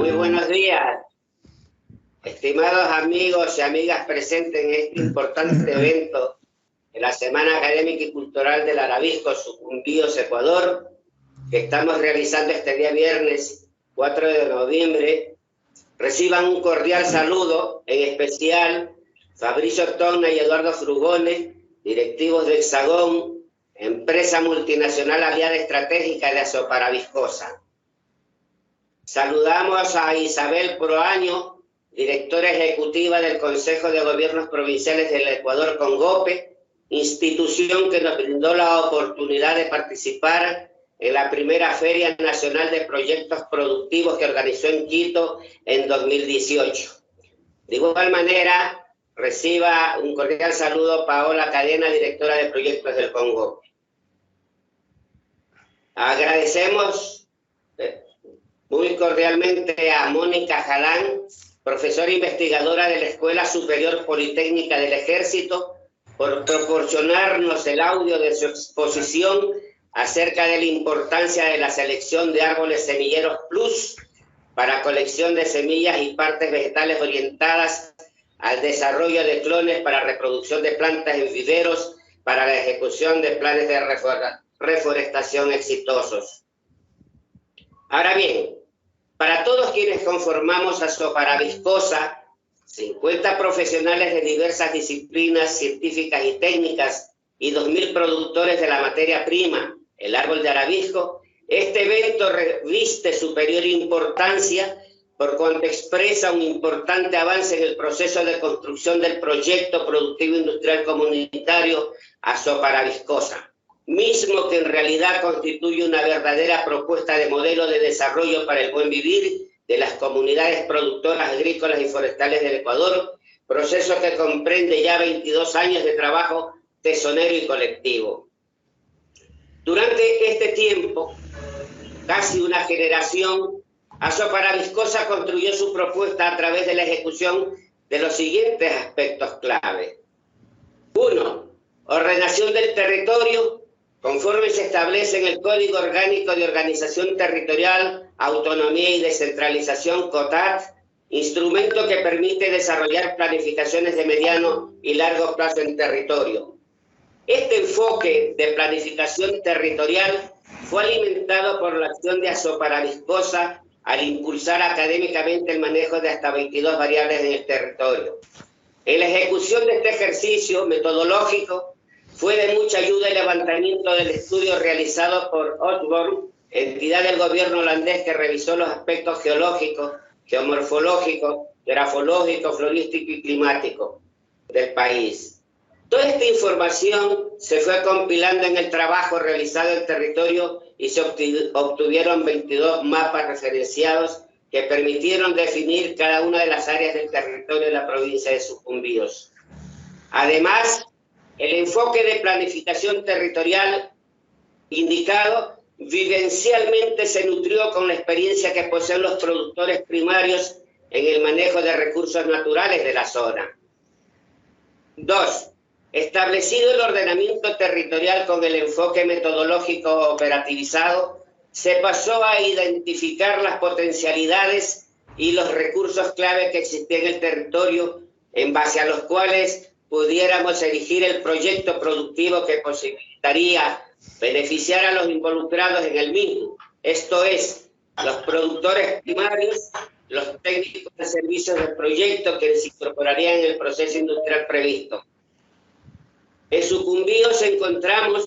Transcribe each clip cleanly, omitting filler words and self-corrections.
Muy buenos días, estimados amigos y amigas presentes en este importante evento de la Semana Académica y Cultural del Arabisco Sucumbíos, Ecuador, que estamos realizando este día viernes 4 de noviembre. Reciban un cordial saludo, en especial Fabricio Tonna y Eduardo Frugone, directivos de Hexagón, empresa multinacional aliada estratégica de Azopara Viscosa. Saludamos a Isabel Proaño, directora ejecutiva del Consejo de Gobiernos Provinciales del Ecuador Congope, institución que nos brindó la oportunidad de participar en la primera Feria Nacional de Proyectos Productivos que organizó en Quito en 2018. De igual manera, reciba un cordial saludo Paola Cadena, directora de Proyectos del Congope. Agradecemos muy cordialmente a Mónica Jalán, profesora investigadora de la Escuela Superior Politécnica del Ejército, por proporcionarnos el audio de su exposición acerca de la importancia de la selección de árboles semilleros plus para colección de semillas y partes vegetales orientadas al desarrollo de clones para reproducción de plantas en viveros para la ejecución de planes de reforestación exitosos. Ahora bien, para todos quienes conformamos Azopara Viscosa, 50 profesionales de diversas disciplinas científicas y técnicas y 2.000 productores de la materia prima, el árbol de arabisco, este evento reviste superior importancia por cuanto expresa un importante avance en el proceso de construcción del proyecto productivo industrial comunitario Azopara Viscosa, mismo que en realidad constituye una verdadera propuesta de modelo de desarrollo para el buen vivir de las comunidades productoras agrícolas y forestales del Ecuador, proceso que comprende ya 22 años de trabajo tesonero y colectivo. Durante este tiempo, casi una generación, Azopara Viscosa construyó su propuesta a través de la ejecución de los siguientes aspectos clave. 1. Ordenación del territorio, conforme se establece en el Código Orgánico de Organización Territorial, Autonomía y Descentralización, COTAD, instrumento que permite desarrollar planificaciones de mediano y largo plazo en territorio. Este enfoque de planificación territorial fue alimentado por la acción de Azopara Viscosa al impulsar académicamente el manejo de hasta 22 variables en el territorio. En la ejecución de este ejercicio metodológico fue de mucha ayuda el levantamiento del estudio realizado por Osborne, entidad del gobierno holandés que revisó los aspectos geológicos, geomorfológicos, grafológicos, florísticos y climáticos del país. Toda esta información se fue compilando en el trabajo realizado en territorio y se obtuvieron 22 mapas referenciados que permitieron definir cada una de las áreas del territorio de la provincia de Sucumbíos. Además, el enfoque de planificación territorial indicado vivencialmente se nutrió con la experiencia que poseen los productores primarios en el manejo de recursos naturales de la zona. 2. Establecido el ordenamiento territorial con el enfoque metodológico operativizado, se pasó a identificar las potencialidades y los recursos clave que existían en el territorio, en base a los cuales pudiéramos erigir el proyecto productivo que posibilitaría beneficiar a los involucrados en el mismo, esto es, los productores primarios, los técnicos de servicios del proyecto que se incorporarían en el proceso industrial previsto. En Sucumbíos encontramos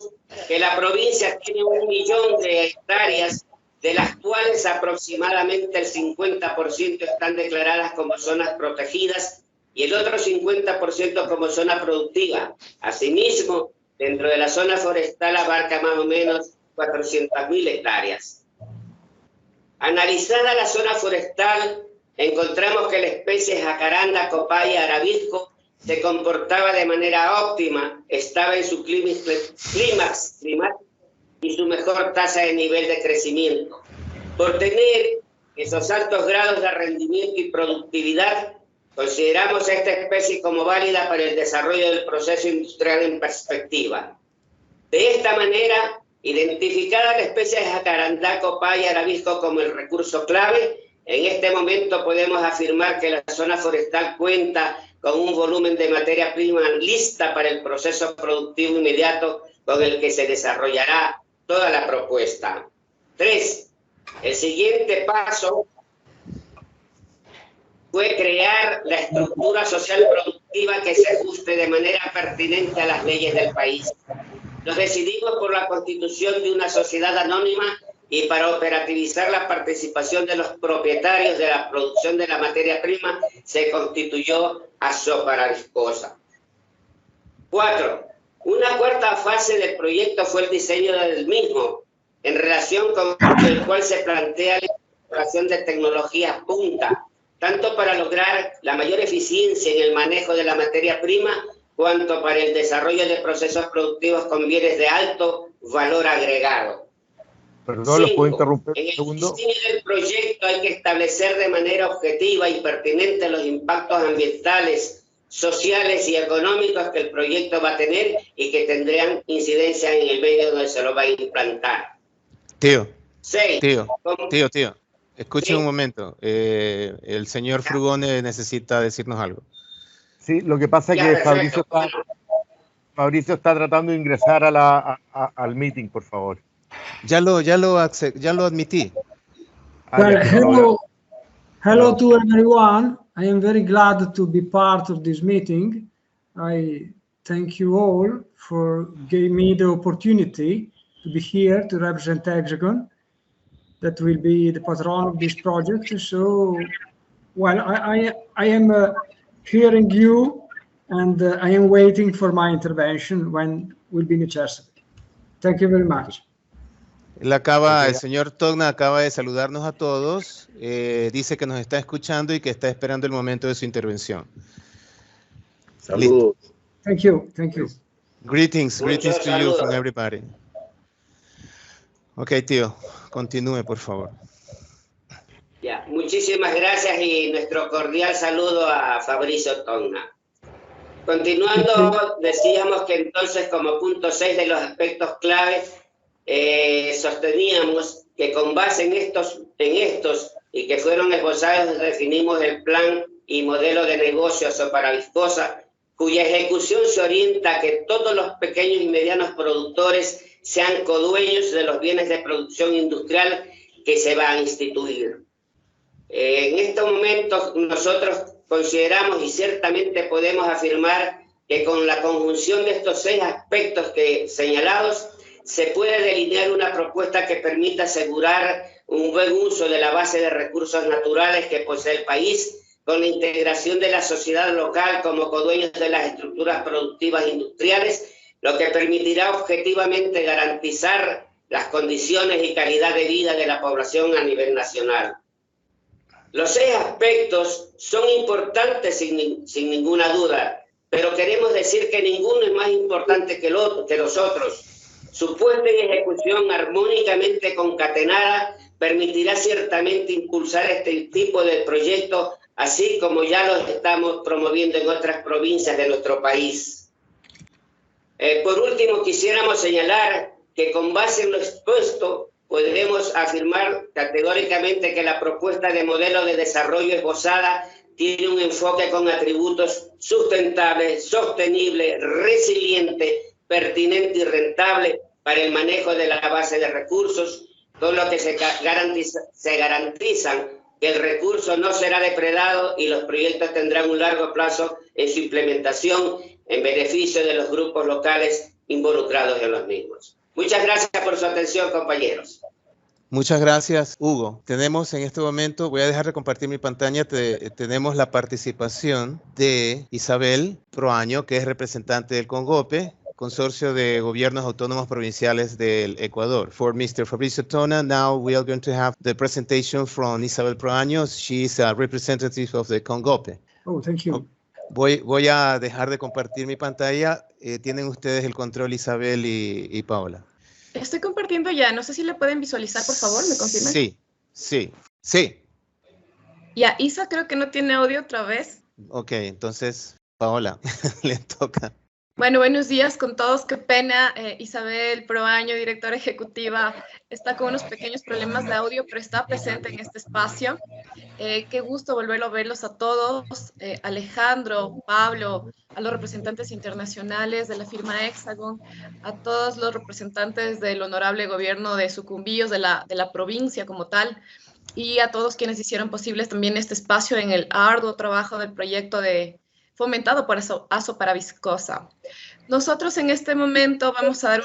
que la provincia tiene 1 millón de hectáreas, de las cuales aproximadamente el 50% están declaradas como zonas protegidas y el otro 50% como zona productiva. Asimismo, dentro de la zona forestal abarca más o menos 400.000 hectáreas. Analizada la zona forestal, encontramos que la especie jacaranda, copaya, arabisco se comportaba de manera óptima, estaba en su clímax climático y su mejor tasa de nivel de crecimiento. Por tener esos altos grados de rendimiento y productividad, consideramos a esta especie como válida para el desarrollo del proceso industrial en perspectiva. De esta manera, identificada la especie de jacarandá, copaya, arabisco como el recurso clave, En este momento podemos afirmar que la zona forestal cuenta con un volumen de materia prima lista para el proceso productivo inmediato con el que se desarrollará toda la propuesta. 3. El siguiente paso fue crear la estructura social productiva que se ajuste de manera pertinente a las leyes del país. Nos decidimos por la constitución de una sociedad anónima y para operativizar la participación de los propietarios de la producción de la materia prima se constituyó Azópara Viscosa. 4. Una cuarta fase del proyecto fue el diseño del mismo, en relación con el cual se plantea la incorporación de tecnologías punta, tanto para lograr la mayor eficiencia en el manejo de la materia prima, cuanto para el desarrollo de procesos productivos con bienes de alto valor agregado. Perdón, ¿los puedo interrumpir en un segundo? el diseño del proyecto hay que establecer de manera objetiva y pertinente los impactos ambientales, sociales y económicos que el proyecto va a tener y que tendrán incidencia en el medio donde se lo va a implantar. Tío, 6. tío, escuche Sí. un momento. El señor Frugone necesita decirnos algo. Sí, lo que pasa es Ya, que perfecto. Fabricio está tratando de ingresar al meeting, por favor. Ya lo admití. Well, Ya, no, hello to everyone. I am very glad to be part of this meeting. I thank you all for giving me the opportunity to be here to represent Hexagon, that will be the patron of this project. So, well, I am hearing you, and I am waiting for my intervention when will be necessary. Thank you very much. El señor Togna acaba de saludarnos a todos, dice que nos está escuchando y que está esperando el momento de su intervención. Saludos. Thank you. Thank you. Greetings to you saludos. from everybody. Ok, tío, continúe, por favor. Ya, muchísimas gracias y nuestro cordial saludo a Fabricio Togna. Continuando, decíamos que entonces como punto 6 de los aspectos claves, sosteníamos que con base en estos y que fueron esbozados, definimos el plan y modelo de negocio Azópara Viscosa, cuya ejecución se orienta a que todos los pequeños y medianos productores sean codueños de los bienes de producción industrial que se va a instituir. En estos momentos nosotros consideramos y ciertamente podemos afirmar que con la conjunción de estos 6 aspectos que señalados se puede delinear una propuesta que permita asegurar un buen uso de la base de recursos naturales que posee el país, con la integración de la sociedad local como codueños de las estructuras productivas industriales, lo que permitirá objetivamente garantizar las condiciones y calidad de vida de la población a nivel nacional. Los 6 aspectos son importantes sin ninguna duda, pero queremos decir que ninguno es más importante que los otros. Su puesta en ejecución armónicamente concatenada permitirá ciertamente impulsar este tipo de proyectos, así como ya los estamos promoviendo en otras provincias de nuestro país. Por último, quisiéramos señalar que con base en lo expuesto, podremos afirmar categóricamente que la propuesta de modelo de desarrollo esbozada tiene un enfoque con atributos sustentable, sostenible, resiliente, pertinente y rentable para el manejo de la base de recursos, con lo que se garantizan que el recurso no será depredado y los proyectos tendrán un largo plazo en su implementación en beneficio de los grupos locales involucrados en los mismos. Muchas gracias por su atención, compañeros. Muchas gracias, Hugo. Tenemos en este momento, voy a dejar de compartir mi pantalla, tenemos la participación de Isabel Proaño, que es representante del CONGOPE, Consorcio de Gobiernos Autónomos Provinciales del Ecuador. For Mr. Fabricio Togna, now we are going to have the presentation from Isabel Proaño. She is a representative of the CONGOPE. Oh, thank you. Voy a dejar de compartir mi pantalla. Tienen ustedes el control, Isabel y Paola. Estoy compartiendo ya. No sé si le pueden visualizar, por favor, ¿me confirman? Sí. Ya, Isa creo que no tiene audio otra vez. Ok, entonces, Paola, le toca. Bueno, buenos días con todos. Qué pena, Isabel Proaño, directora ejecutiva, está con unos pequeños problemas de audio, pero está presente en este espacio. Qué gusto volverlo a verlos a todos, Alejandro, Pablo, a los representantes internacionales de la firma Hexagon, a todos los representantes del honorable gobierno de Sucumbíos, de la provincia como tal, y a todos quienes hicieron posible también este espacio en el arduo trabajo del proyecto fomentado por ASO para Viscosa. Nosotros en este momento vamos a dar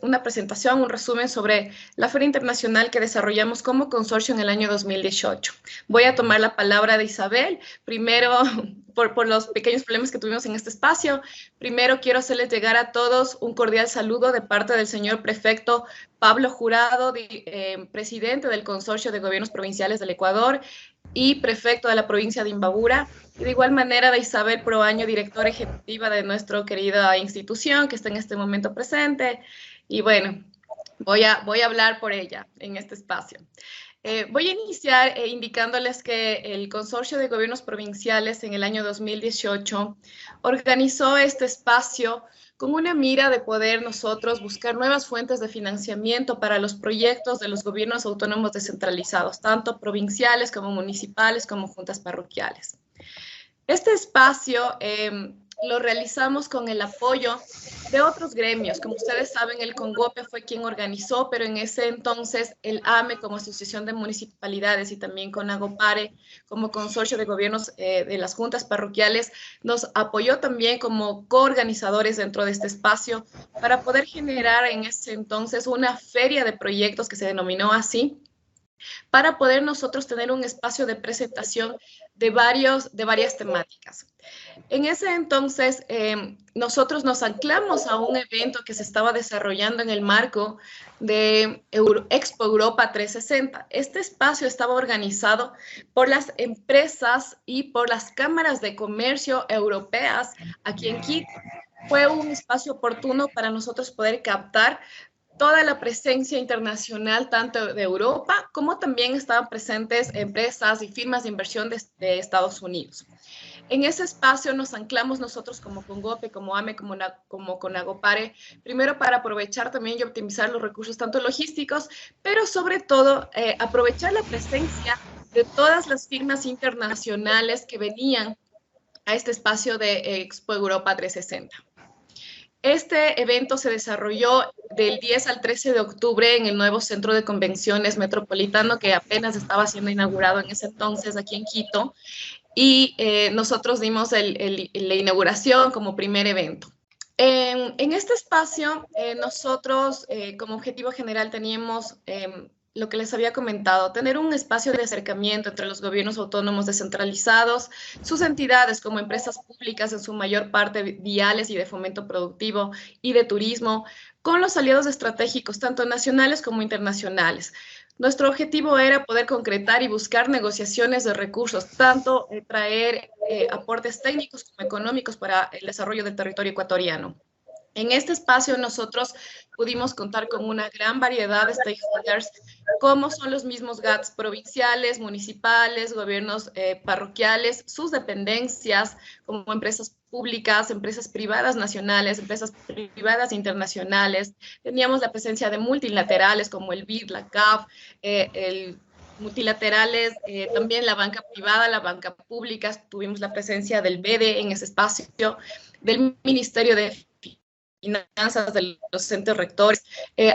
una presentación, un resumen sobre la Feria Internacional que desarrollamos como consorcio en el año 2018. Voy a tomar la palabra de Isabel, primero por los pequeños problemas que tuvimos en este espacio. Primero quiero hacerles llegar a todos un cordial saludo de parte del señor prefecto Pablo Jurado, presidente del Consorcio de Gobiernos Provinciales del Ecuador y prefecto de la provincia de Imbabura. Y de igual manera de Isabel Proaño, directora ejecutiva de nuestra querida institución, que está en este momento presente. Y bueno, voy a hablar por ella en este espacio. Voy a iniciar indicándoles que el Consorcio de Gobiernos Provinciales en el año 2018 organizó este espacio con una mira de poder nosotros buscar nuevas fuentes de financiamiento para los proyectos de los gobiernos autónomos descentralizados, tanto provinciales como municipales como juntas parroquiales. Este espacio lo realizamos con el apoyo de otros gremios. Como ustedes saben, el CONGOPE fue quien organizó, pero en ese entonces el AME como Asociación de Municipalidades y también con AGOPARE como Consorcio de Gobiernos de las Juntas Parroquiales nos apoyó también como coorganizadores dentro de este espacio para poder generar en ese entonces una feria de proyectos que se denominó así, para poder nosotros tener un espacio de presentación de varias temáticas. En ese entonces, nosotros nos anclamos a un evento que se estaba desarrollando en el marco de Expo Europa 360. Este espacio estaba organizado por las empresas y por las cámaras de comercio europeas aquí en Quito. Fue un espacio oportuno para nosotros poder captar toda la presencia internacional, tanto de Europa, como también estaban presentes empresas y firmas de inversión de Estados Unidos. En ese espacio nos anclamos nosotros como CONGOPE, como AME, como con AGOPARE, primero para aprovechar también y optimizar los recursos tanto logísticos, pero sobre todo aprovechar la presencia de todas las firmas internacionales que venían a este espacio de Expo Europa 360. Este evento se desarrolló del 10 al 13 de octubre en el nuevo Centro de Convenciones Metropolitano, que apenas estaba siendo inaugurado en ese entonces aquí en Quito, y nosotros dimos la inauguración como primer evento. En este espacio, nosotros como objetivo general teníamos lo que les había comentado, tener un espacio de acercamiento entre los gobiernos autónomos descentralizados, sus entidades como empresas públicas, en su mayor parte viales y de fomento productivo y de turismo, con los aliados estratégicos, tanto nacionales como internacionales. Nuestro objetivo era poder concretar y buscar negociaciones de recursos, tanto traer aportes técnicos como económicos para el desarrollo del territorio ecuatoriano. En este espacio nosotros pudimos contar con una gran variedad de stakeholders, como son los mismos GATS provinciales, municipales, gobiernos parroquiales, sus dependencias, como empresas públicas, empresas privadas nacionales, empresas privadas internacionales. Teníamos la presencia de multilaterales como el BID, la CAF, multilaterales, también la banca privada, la banca pública. Tuvimos la presencia del BEDE en ese espacio, del Ministerio de Finanzas, de los entes rectores,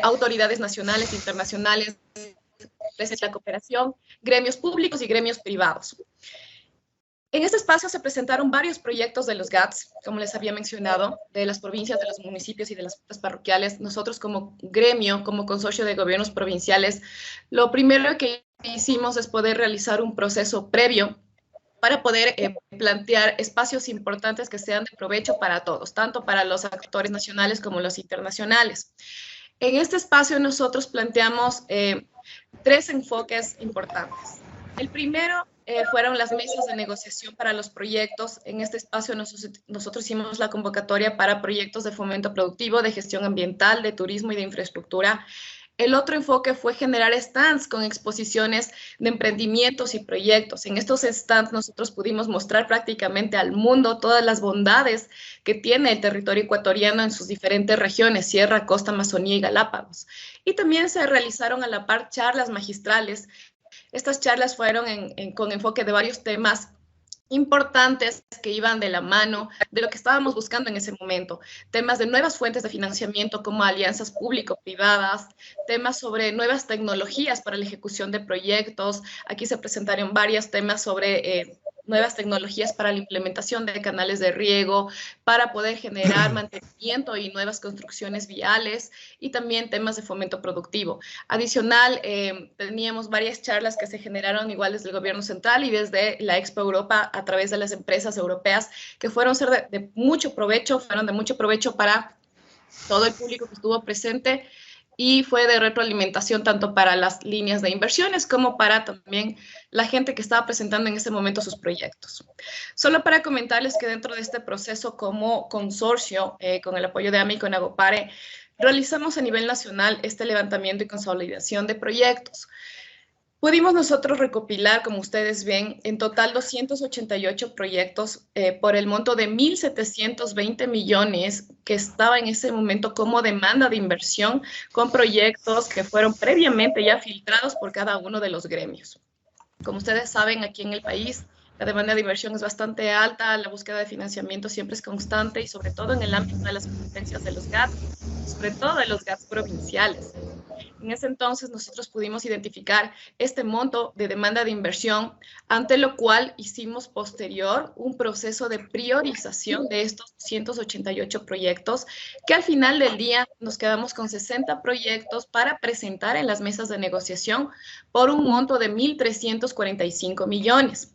autoridades nacionales e internacionales, de la cooperación, gremios públicos y gremios privados. En este espacio se presentaron varios proyectos de los GATS, como les había mencionado, de las provincias, de los municipios y de las juntas parroquiales. Nosotros como gremio, como consorcio de gobiernos provinciales, lo primero que hicimos es poder realizar un proceso previo para poder plantear espacios importantes que sean de provecho para todos, tanto para los actores nacionales como los internacionales. En este espacio nosotros planteamos 3 enfoques importantes. El primero fueron las mesas de negociación para los proyectos. En este espacio nosotros hicimos la convocatoria para proyectos de fomento productivo, de gestión ambiental, de turismo y de infraestructura. El otro enfoque fue generar stands con exposiciones de emprendimientos y proyectos. En estos stands nosotros pudimos mostrar prácticamente al mundo todas las bondades que tiene el territorio ecuatoriano en sus diferentes regiones, Sierra, Costa, Amazonía y Galápagos. Y también se realizaron a la par charlas magistrales. Estas charlas fueron con enfoque de varios temas importantes que iban de la mano de lo que estábamos buscando en ese momento. Temas de nuevas fuentes de financiamiento como alianzas público-privadas, temas sobre nuevas tecnologías para la ejecución de proyectos. Aquí se presentaron varios temas sobre nuevas tecnologías para la implementación de canales de riego, para poder generar mantenimiento y nuevas construcciones viales, y también temas de fomento productivo. Adicional, teníamos varias charlas que se generaron igual desde el gobierno central y desde la Expo Europa a través de las empresas europeas, que fueron de mucho provecho, para todo el público que estuvo presente, y fue de retroalimentación tanto para las líneas de inversiones como para también la gente que estaba presentando en ese momento sus proyectos. Solo para comentarles que dentro de este proceso como consorcio, con el apoyo de AMI y con Agopare, realizamos a nivel nacional este levantamiento y consolidación de proyectos. Pudimos nosotros recopilar, como ustedes ven, en total 288 proyectos por el monto de 1.720 millones que estaba en ese momento como demanda de inversión, con proyectos que fueron previamente ya filtrados por cada uno de los gremios. Como ustedes saben, aquí en el país la demanda de inversión es bastante alta, la búsqueda de financiamiento siempre es constante, y sobre todo en el ámbito de las competencias de los GATS, sobre todo de los GATS provinciales. En ese entonces nosotros pudimos identificar este monto de demanda de inversión, ante lo cual hicimos posterior un proceso de priorización de estos 188 proyectos, que al final del día nos quedamos con 60 proyectos para presentar en las mesas de negociación por un monto de 1.345 millones.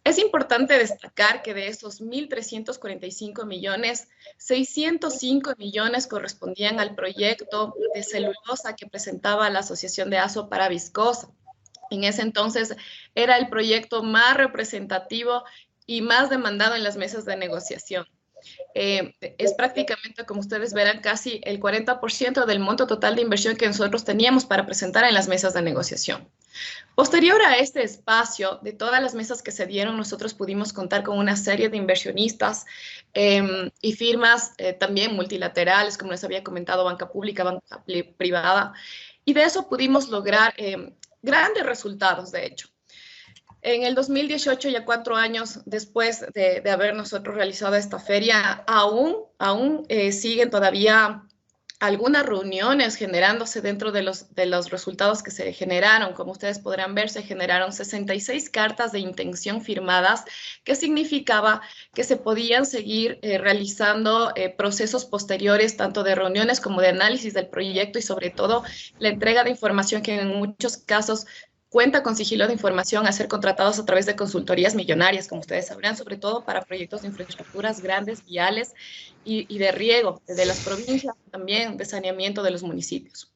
Es importante destacar que de esos 1.345 millones, 605 millones correspondían al proyecto de celulosa que presentaba la Asociación de Aso para Viscosa. En ese entonces era el proyecto más representativo y más demandado en las mesas de negociación. Es prácticamente, como ustedes verán, casi el 40% del monto total de inversión que nosotros teníamos para presentar en las mesas de negociación. Posterior a este espacio, de todas las mesas que se dieron, nosotros pudimos contar con una serie de inversionistas y firmas también multilaterales, como les había comentado, banca pública, banca privada, y de eso pudimos lograr grandes resultados, de hecho. En el 2018, ya 4 años después de haber nosotros realizado esta feria, aún siguen todavía algunas reuniones generándose dentro de los resultados que se generaron. Como ustedes podrán ver, se generaron 66 cartas de intención firmadas, que significaba que se podían seguir realizando procesos posteriores, tanto de reuniones como de análisis del proyecto, y sobre todo la entrega de información que en muchos casos cuenta con sigilo de información, a ser contratados a través de consultorías millonarias, como ustedes sabrán, sobre todo para proyectos de infraestructuras grandes, viales y de riego de las provincias, también de saneamiento de los municipios.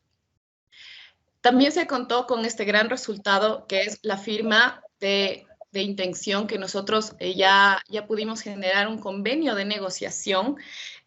También se contó con este gran resultado, que es la firma de intención, que nosotros ya pudimos generar un convenio de negociación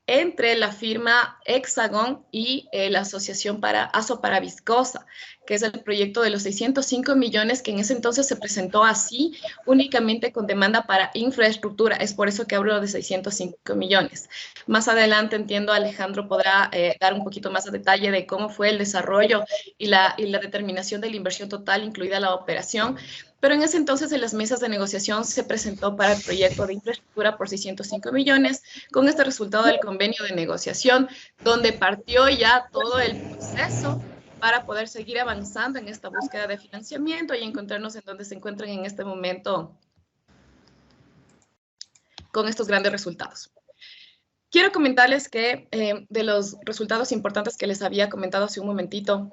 entre la firma Hexagon y la Asociación Aso para Viscosa, que es el proyecto de los 605 millones que en ese entonces se presentó así, únicamente con demanda para infraestructura. Es por eso que hablo de 605 millones. Más adelante, entiendo, Alejandro podrá dar un poquito más de detalle de cómo fue el desarrollo y la determinación de la inversión total, incluida la operación. Pero en ese entonces, en las mesas de negociación, se presentó para el proyecto de infraestructura por 605 millones, con este resultado del convenio de negociación, donde partió ya todo el proceso para poder seguir avanzando en esta búsqueda de financiamiento y encontrarnos en donde se encuentran en este momento con estos grandes resultados. Quiero comentarles que de los resultados importantes que les había comentado hace un momentito,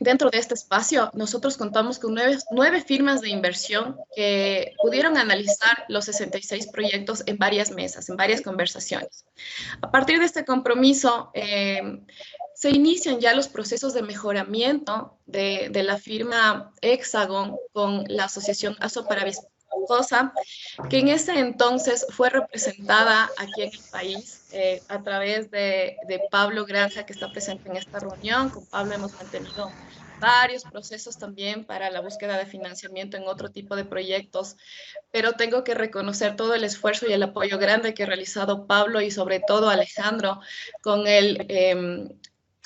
dentro de este espacio, nosotros contamos con 9 firmas de inversión que pudieron analizar los 66 proyectos en varias mesas, en varias conversaciones. A partir de este compromiso, se inician ya los procesos de mejoramiento de la firma Hexagon con la Asociación Aso para Cosa, que en ese entonces fue representada aquí en el país a través de Pablo Granja, que está presente en esta reunión. Con Pablo hemos mantenido varios procesos también para la búsqueda de financiamiento en otro tipo de proyectos, pero tengo que reconocer todo el esfuerzo y el apoyo grande que ha realizado Pablo y sobre todo Alejandro con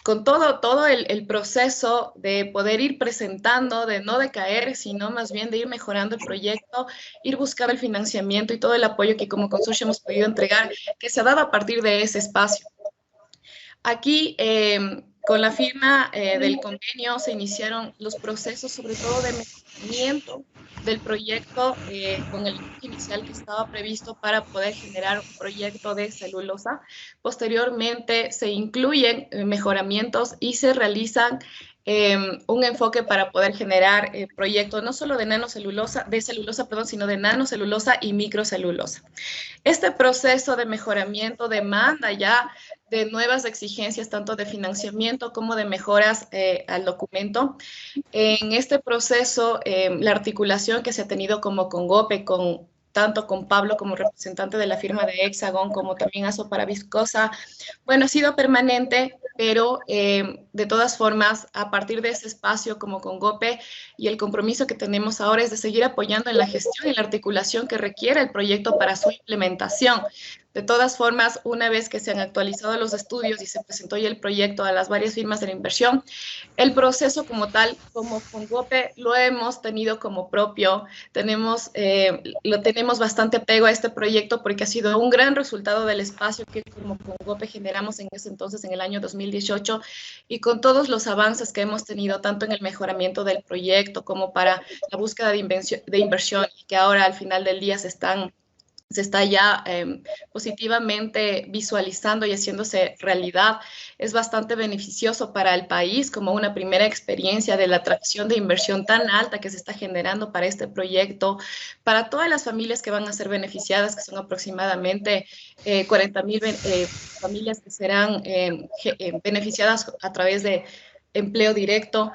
con todo el proceso de poder ir presentando, de no decaer, sino más bien de ir mejorando el proyecto, ir buscando el financiamiento y todo el apoyo que como consorcio hemos podido entregar, que se ha dado a partir de ese espacio. Aquí, con la firma del convenio, se iniciaron los procesos, sobre todo de mejoramiento del proyecto con el inicial que estaba previsto para poder generar un proyecto de celulosa. Posteriormente se incluyen mejoramientos y se realizan un enfoque para poder generar proyectos no solo de celulosa, sino de nanocelulosa y microcelulosa. Este proceso de mejoramiento demanda ya de nuevas exigencias, tanto de financiamiento como de mejoras al documento. En este proceso, la articulación que se ha tenido como con GOPE, tanto con Pablo como representante de la firma de Hexagon, como también ASO para Viscosa, bueno, ha sido permanente, pero de todas formas, a partir de ese espacio como con GOPE y el compromiso que tenemos ahora es de seguir apoyando en la gestión y la articulación que requiere el proyecto para su implementación. De todas formas, una vez que se han actualizado los estudios y se presentó ya el proyecto a las varias firmas de la inversión, el proceso como tal, como con GOPE, lo hemos tenido como propio. Lo tenemos bastante apego a este proyecto porque ha sido un gran resultado del espacio que como con GOPE generamos en ese entonces, en el año 2018, y con todos los avances que hemos tenido, tanto en el mejoramiento del proyecto como para la búsqueda de inversión, que ahora al final del día se está ya positivamente visualizando y haciéndose realidad, es bastante beneficioso para el país como una primera experiencia de la atracción de inversión tan alta que se está generando para este proyecto, para todas las familias que van a ser beneficiadas, que son aproximadamente 40,000 familias que serán beneficiadas a través de empleo directo,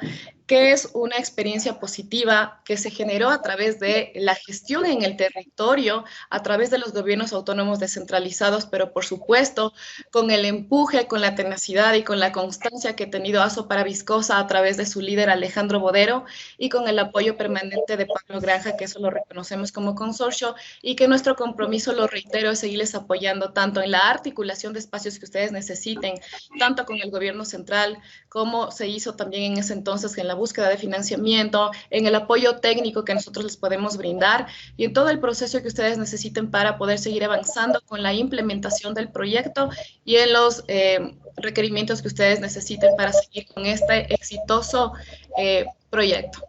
que es una experiencia positiva que se generó a través de la gestión en el territorio, a través de los gobiernos autónomos descentralizados, pero por supuesto con el empuje, con la tenacidad y con la constancia que ha tenido ASO para Viscosa a través de su líder Alejandro Bodero y con el apoyo permanente de Pablo Granja, que eso lo reconocemos como consorcio y que nuestro compromiso, lo reitero, es seguirles apoyando tanto en la articulación de espacios que ustedes necesiten, tanto con el gobierno central como se hizo también en ese entonces en la búsqueda de financiamiento, en el apoyo técnico que nosotros les podemos brindar y en todo el proceso que ustedes necesiten para poder seguir avanzando con la implementación del proyecto y en los requerimientos que ustedes necesiten para seguir con este exitoso proyecto.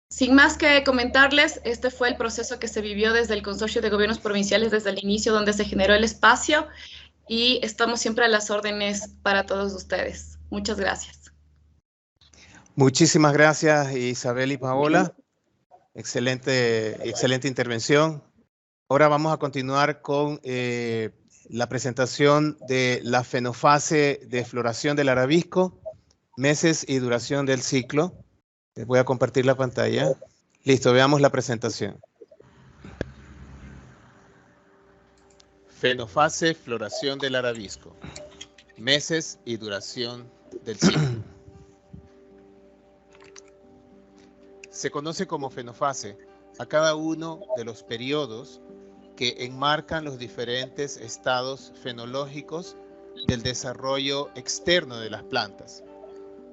Sin más que comentarles, este fue el proceso que se vivió desde el Consorcio de Gobiernos Provinciales desde el inicio, donde se generó el espacio, y estamos siempre a las órdenes para todos ustedes. Muchas gracias. Muchísimas gracias, Isabel y Paola. Excelente intervención. Ahora vamos a continuar con la presentación de la fenofase de floración del arabisco, meses y duración del ciclo. Les voy a compartir la pantalla. Listo, veamos la presentación. Fenofase, floración del arabisco, meses y duración del ciclo. Se conoce como fenofase a cada uno de los periodos que enmarcan los diferentes estados fenológicos del desarrollo externo de las plantas,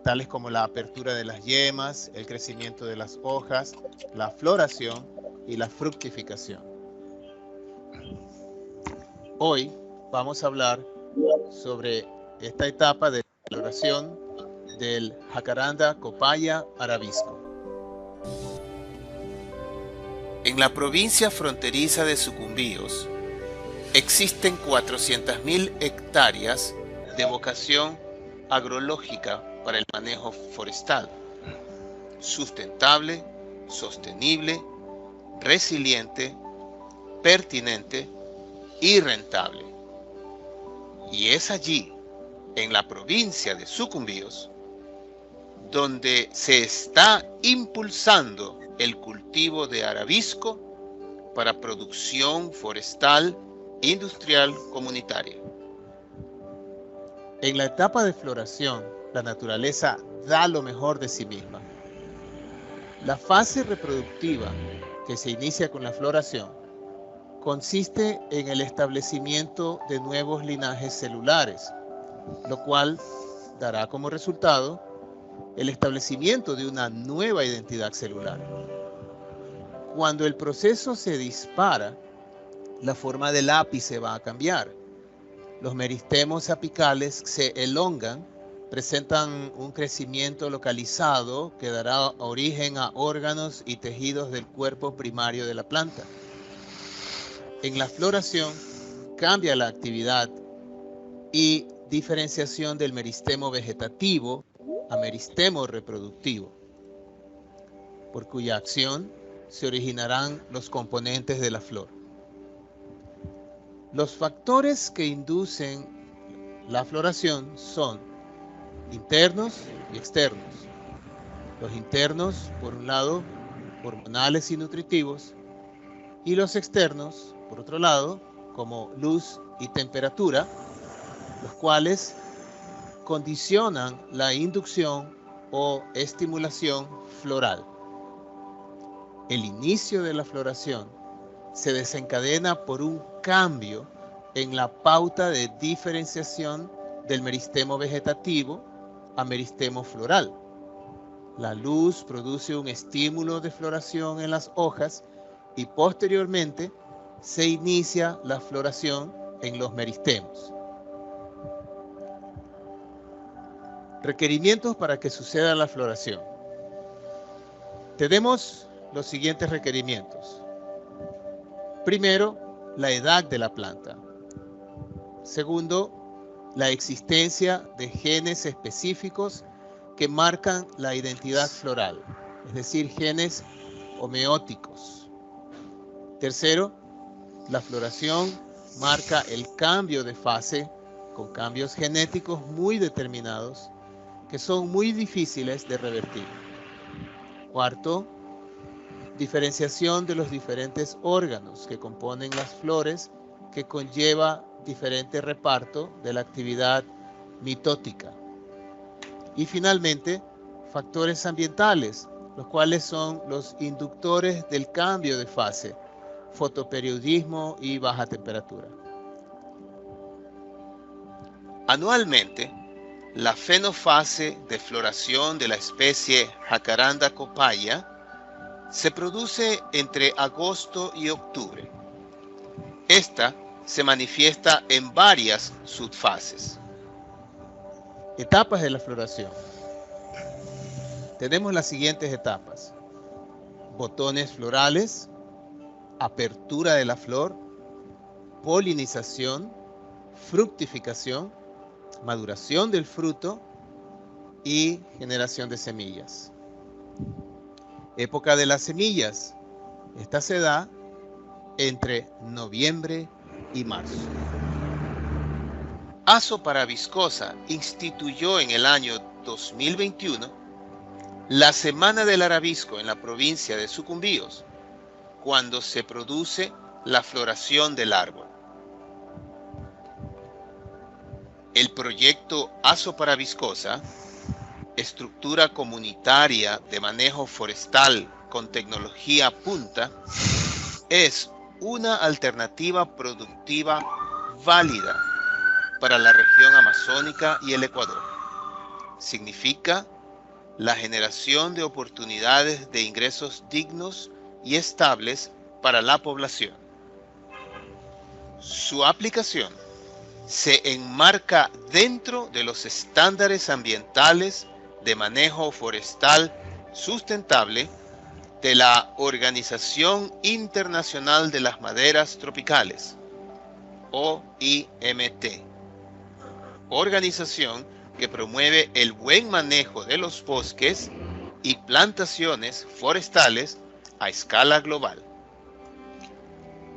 tales como la apertura de las yemas, el crecimiento de las hojas, la floración y la fructificación. Hoy vamos a hablar sobre esta etapa de floración del Jacaranda copaya arabisco. En la provincia fronteriza de Sucumbíos existen 400.000 hectáreas de vocación agrológica para el manejo forestal, sustentable, sostenible, resiliente, pertinente y rentable. Y es allí, en la provincia de Sucumbíos, donde se está impulsando el cultivo de arabisco para producción forestal industrial comunitaria. En la etapa de floración, la naturaleza da lo mejor de sí misma. La fase reproductiva, que se inicia con la floración, consiste en el establecimiento de nuevos linajes celulares, lo cual dará como resultado el establecimiento de una nueva identidad celular. Cuando el proceso se dispara, la forma del ápice va a cambiar. Los meristemos apicales se elongan, presentan un crecimiento localizado que dará origen a órganos y tejidos del cuerpo primario de la planta. En la floración cambia la actividad y diferenciación del meristemo vegetativo a meristemo reproductivo, por cuya acción se originarán los componentes de la flor. Los factores que inducen la floración son internos y externos. Los internos, por un lado, hormonales y nutritivos, y los externos, por otro lado, como luz y temperatura, los cuales condicionan la inducción o estimulación floral. El inicio de la floración se desencadena por un cambio en la pauta de diferenciación del meristemo vegetativo a meristemo floral. La luz produce un estímulo de floración en las hojas y posteriormente se inicia la floración en los meristemos. Requerimientos para que suceda la floración. Tenemos los siguientes requerimientos. Primero, la edad de la planta. Segundo, la existencia de genes específicos que marcan la identidad floral, es decir, genes homeóticos. Tercero, la floración marca el cambio de fase con cambios genéticos muy determinados que son muy difíciles de revertir. Cuarto, diferenciación de los diferentes órganos que componen las flores que conlleva diferente reparto de la actividad mitótica. Y finalmente, factores ambientales, los cuales son los inductores del cambio de fase, fotoperiodismo y baja temperatura. Anualmente, la fenofase de floración de la especie Jacaranda copaya se produce entre agosto y octubre. Esta se manifiesta en varias subfases. Etapas de la floración. Tenemos las siguientes etapas: botones florales, apertura de la flor, polinización, fructificación, maduración del fruto y generación de semillas. Época de las semillas. Esta se da entre noviembre y marzo. Aso para Viscosa instituyó en el año 2021 la Semana del Arabisco en la provincia de Sucumbíos, cuando se produce la floración del árbol. El proyecto Aso para Viscosa, estructura comunitaria de manejo forestal con tecnología punta, es una alternativa productiva válida para la región amazónica y el Ecuador. Significa la generación de oportunidades de ingresos dignos y estables para la población. Su aplicación se enmarca dentro de los estándares ambientales de manejo forestal sustentable de la Organización Internacional de las Maderas Tropicales, OIMT, organización que promueve el buen manejo de los bosques y plantaciones forestales a escala global.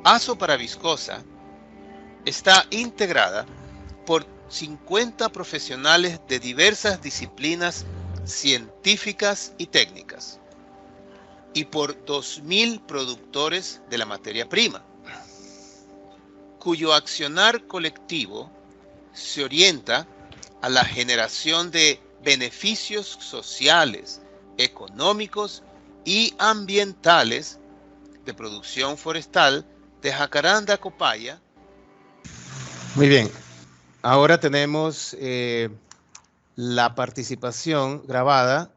Aso para Viscosa está integrada por 50 profesionales de diversas disciplinas científicas y técnicas. y por 2.000 productores de la materia prima, cuyo accionar colectivo se orienta a la generación de beneficios sociales, económicos y ambientales de producción forestal de jacaranda copaya. Muy bien, ahora tenemos la participación grabada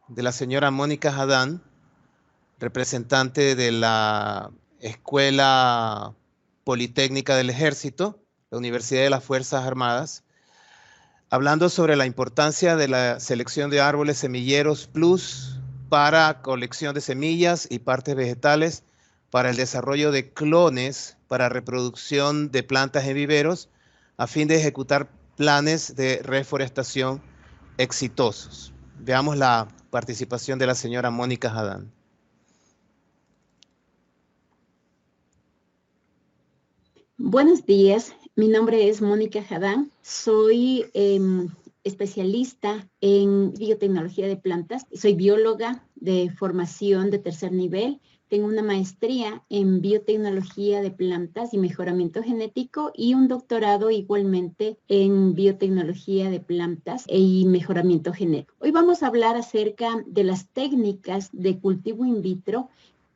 de la señora Mónica Hadán, representante de la Escuela Politécnica del Ejército, la Universidad de las Fuerzas Armadas, hablando sobre la importancia de la selección de árboles semilleros plus para colección de semillas y partes vegetales, para el desarrollo de clones para reproducción de plantas en viveros, a fin de ejecutar planes de reforestación exitosos. Veamos la participación de la señora Mónica Hadán. Buenos días, mi nombre es Mónica Hadán, soy especialista en biotecnología de plantas, soy bióloga de formación de tercer nivel, tengo una maestría en biotecnología de plantas y mejoramiento genético y un doctorado igualmente en biotecnología de plantas y mejoramiento genético. Hoy vamos a hablar acerca de las técnicas de cultivo in vitro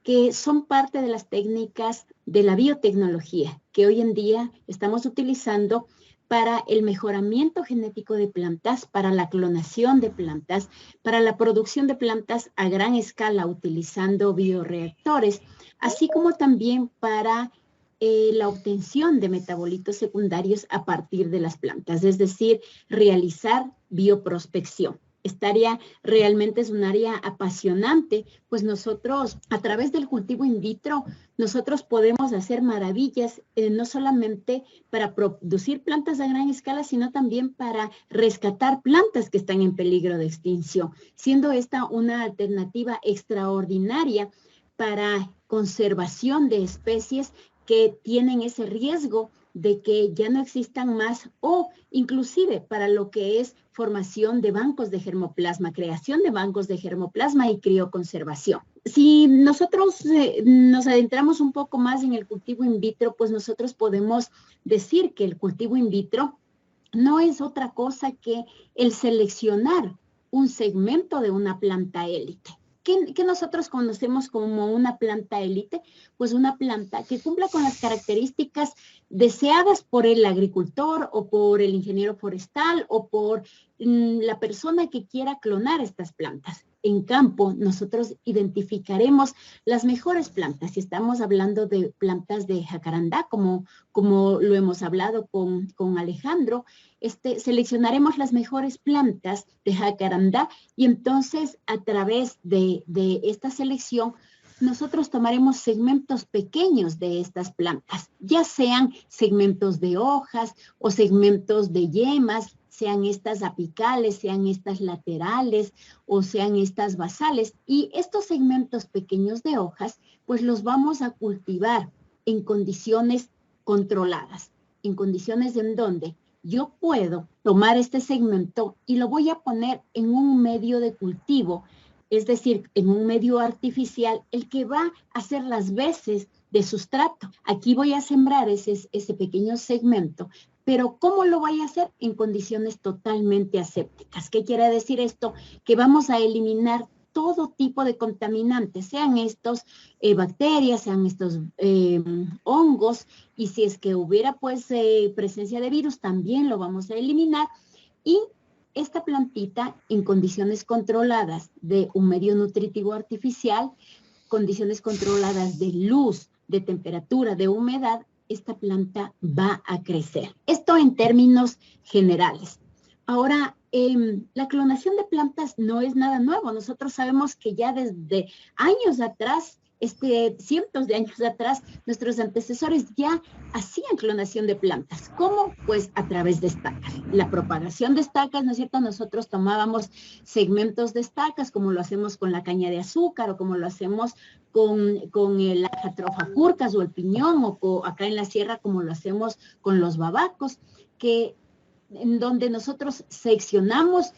que son parte de las técnicas de la biotecnología que hoy en día estamos utilizando para el mejoramiento genético de plantas, para la clonación de plantas, para la producción de plantas a gran escala utilizando bioreactores, así como también para la obtención de metabolitos secundarios a partir de las plantas, es decir, realizar bioprospección. Esta área realmente es un área apasionante, pues nosotros a través del cultivo in vitro, nosotros podemos hacer maravillas, no solamente para producir plantas a gran escala, sino también para rescatar plantas que están en peligro de extinción, siendo esta una alternativa extraordinaria para conservación de especies que tienen ese riesgo de que ya no existan más o inclusive para lo que es formación de bancos de germoplasma, creación de bancos de germoplasma y crioconservación. Si nosotros nos adentramos un poco más en el cultivo in vitro, pues nosotros podemos decir que el cultivo in vitro no es otra cosa que el seleccionar un segmento de una planta élite. ¿Qué nosotros conocemos como una planta élite? Pues una planta que cumpla con las características deseadas por el agricultor o por el ingeniero forestal o por la persona que quiera clonar estas plantas. En campo, nosotros identificaremos las mejores plantas. Si estamos hablando de plantas de jacarandá, como lo hemos hablado con Alejandro, seleccionaremos las mejores plantas de jacarandá y entonces a través de esta selección nosotros tomaremos segmentos pequeños de estas plantas, ya sean segmentos de hojas o segmentos de yemas, sean estas apicales, sean estas laterales o sean estas basales. Y estos segmentos pequeños de hojas, pues los vamos a cultivar en condiciones controladas, en condiciones en donde yo puedo tomar este segmento y lo voy a poner en un medio de cultivo, es decir, en un medio artificial, el que va a hacer las veces de sustrato. Aquí voy a sembrar ese pequeño segmento, pero ¿cómo lo voy a hacer? En condiciones totalmente asépticas. ¿Qué quiere decir esto? Que vamos a eliminar todo tipo de contaminantes, sean estos bacterias, sean estos hongos, y si es que hubiera pues presencia de virus, también lo vamos a eliminar. Y esta plantita en condiciones controladas de un medio nutritivo artificial, condiciones controladas de luz, de temperatura, de humedad, esta planta va a crecer. Esto en términos generales. Ahora, la clonación de plantas no es nada nuevo. Nosotros sabemos que ya desde años atrás, cientos de años atrás, nuestros antecesores ya hacían clonación de plantas. ¿Cómo? Pues a través de estacas. La propagación de estacas, ¿no es cierto? Nosotros tomábamos segmentos de estacas, como lo hacemos con la caña de azúcar o como lo hacemos con el Jatropha curcas o el piñón, o acá en la sierra como lo hacemos con los babacos, en donde nosotros seccionamos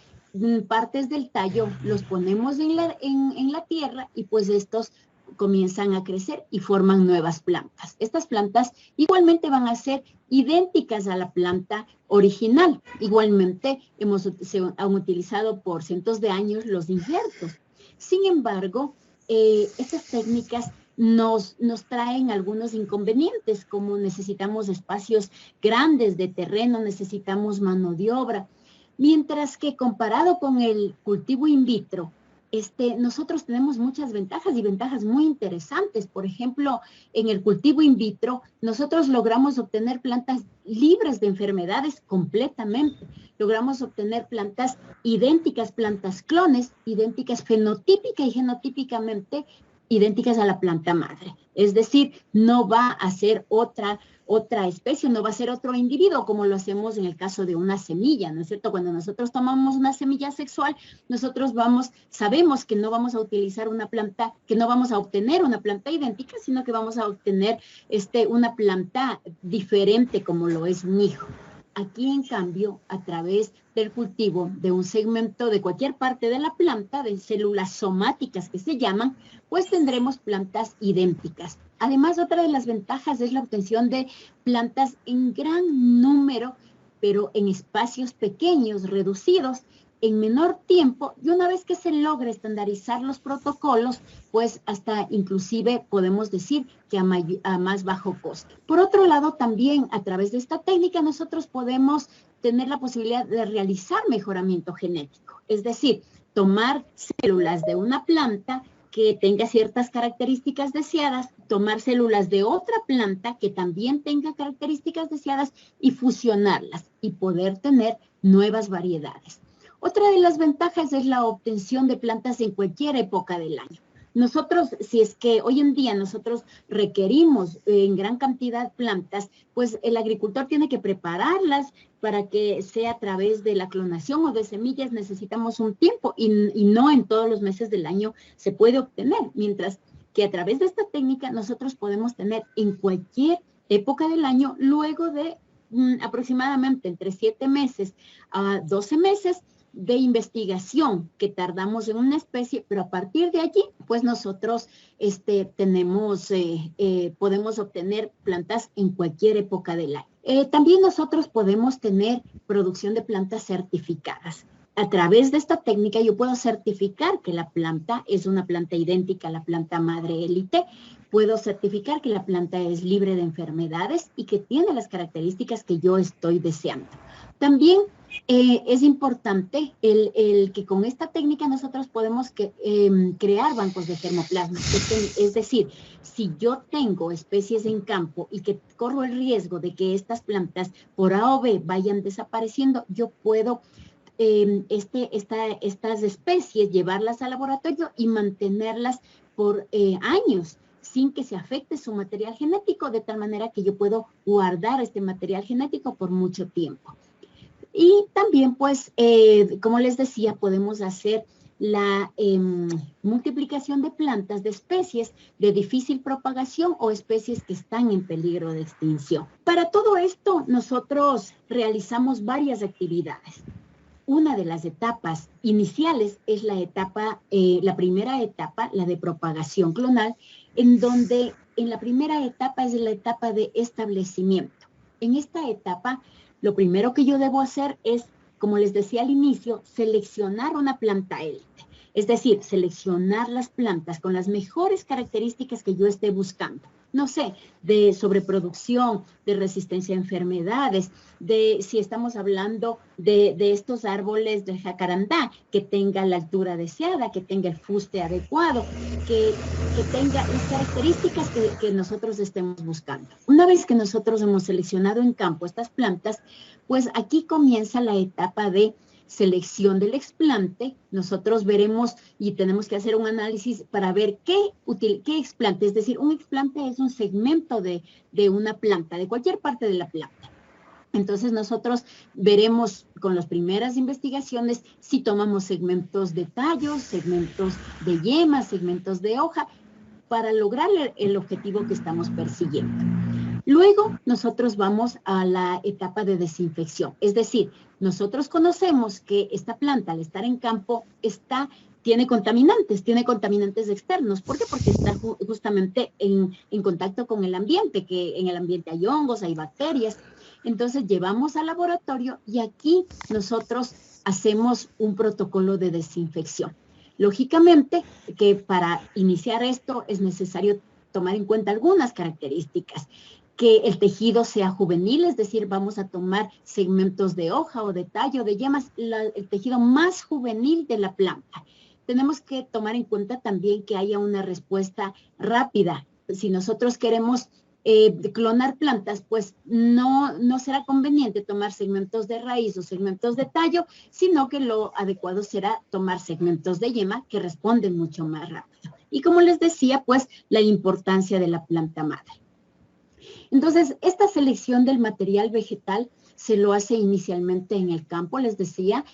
partes del tallo, los ponemos en la tierra y pues estos comienzan a crecer y forman nuevas plantas. Estas plantas igualmente van a ser idénticas a la planta original. Igualmente se han utilizado por cientos de años los injertos. Sin embargo, estas técnicas nos traen algunos inconvenientes, como necesitamos espacios grandes de terreno, necesitamos mano de obra, mientras que comparado con el cultivo in vitro, nosotros tenemos muchas ventajas y ventajas muy interesantes. Por ejemplo, en el cultivo in vitro, nosotros logramos obtener plantas libres de enfermedades completamente. Logramos obtener plantas idénticas, plantas clones, idénticas fenotípica y genotípicamente idénticas a la planta madre. Es decir, no va a ser otra especie, no va a ser otro individuo, como lo hacemos en el caso de una semilla, ¿no es cierto? Cuando nosotros tomamos una semilla sexual, nosotros sabemos que no vamos a utilizar una planta, que no vamos a obtener una planta idéntica, sino que vamos a obtener una planta diferente como lo es un hijo. Aquí, en cambio, a través del cultivo de un segmento de cualquier parte de la planta, de células somáticas que se llaman, pues tendremos plantas idénticas. Además, otra de las ventajas es la obtención de plantas en gran número, pero en espacios pequeños, reducidos, en menor tiempo, y una vez que se logre estandarizar los protocolos, pues hasta inclusive podemos decir que a más bajo costo. Por otro lado, también a través de esta técnica nosotros podemos tener la posibilidad de realizar mejoramiento genético, es decir, tomar células de una planta que tenga ciertas características deseadas, tomar células de otra planta que también tenga características deseadas y fusionarlas y poder tener nuevas variedades. Otra de las ventajas es la obtención de plantas en cualquier época del año. Nosotros, si es que hoy en día nosotros requerimos en gran cantidad plantas, pues el agricultor tiene que prepararlas para que sea a través de la clonación o de semillas, necesitamos un tiempo y no en todos los meses del año se puede obtener, mientras que a través de esta técnica nosotros podemos tener en cualquier época del año, luego de aproximadamente entre 7 meses a 12 meses, de investigación que tardamos en una especie, pero a partir de allí, pues nosotros podemos obtener plantas en cualquier época del año. También nosotros podemos tener producción de plantas certificadas. A través de esta técnica yo puedo certificar que la planta es una planta idéntica a la planta madre élite, puedo certificar que la planta es libre de enfermedades y que tiene las características que yo estoy deseando. También es importante el que con esta técnica nosotros podemos crear bancos de germoplasma. Es decir, si yo tengo especies en campo y que corro el riesgo de que estas plantas por A o B vayan desapareciendo, yo puedo estas especies llevarlas al laboratorio y mantenerlas por años sin que se afecte su material genético, de tal manera que yo puedo guardar este material genético por mucho tiempo. Y también, pues, como les decía, podemos hacer la multiplicación de plantas, de especies de difícil propagación o especies que están en peligro de extinción. Para todo esto, nosotros realizamos varias actividades. Una de las etapas iniciales es la primera etapa, la de propagación clonal, en donde en la primera etapa es la etapa de establecimiento. En esta etapa, lo primero que yo debo hacer es, como les decía al inicio, seleccionar una planta élite. Es decir, seleccionar las plantas con las mejores características que yo esté buscando. No sé, de sobreproducción, de resistencia a enfermedades, de si estamos hablando de estos árboles de jacarandá, que tenga la altura deseada, que tenga el fuste adecuado, que tenga las características que nosotros estemos buscando. Una vez que nosotros hemos seleccionado en campo estas plantas, pues aquí comienza la etapa de selección del explante. Nosotros veremos y tenemos que hacer un análisis para ver qué explante, es decir, un explante es un segmento de una planta, de cualquier parte de la planta. Entonces nosotros veremos con las primeras investigaciones si tomamos segmentos de tallos, segmentos de yemas, segmentos de hoja, para lograr el objetivo que estamos persiguiendo. Luego, nosotros vamos a la etapa de desinfección. Es decir, nosotros conocemos que esta planta, al estar en campo, tiene contaminantes externos. ¿Por qué? Porque está justamente en contacto con el ambiente, que en el ambiente hay hongos, hay bacterias. Entonces, llevamos al laboratorio y aquí nosotros hacemos un protocolo de desinfección. Lógicamente, que para iniciar esto es necesario tomar en cuenta algunas características. Que el tejido sea juvenil, es decir, vamos a tomar segmentos de hoja o de tallo, de yemas, el tejido más juvenil de la planta. Tenemos que tomar en cuenta también que haya una respuesta rápida. Si nosotros queremos clonar plantas, pues no será conveniente tomar segmentos de raíz o segmentos de tallo, sino que lo adecuado será tomar segmentos de yema que responden mucho más rápido. Y como les decía, pues la importancia de la planta madre. Entonces, esta selección del material vegetal se lo hace inicialmente en el campo, les decía,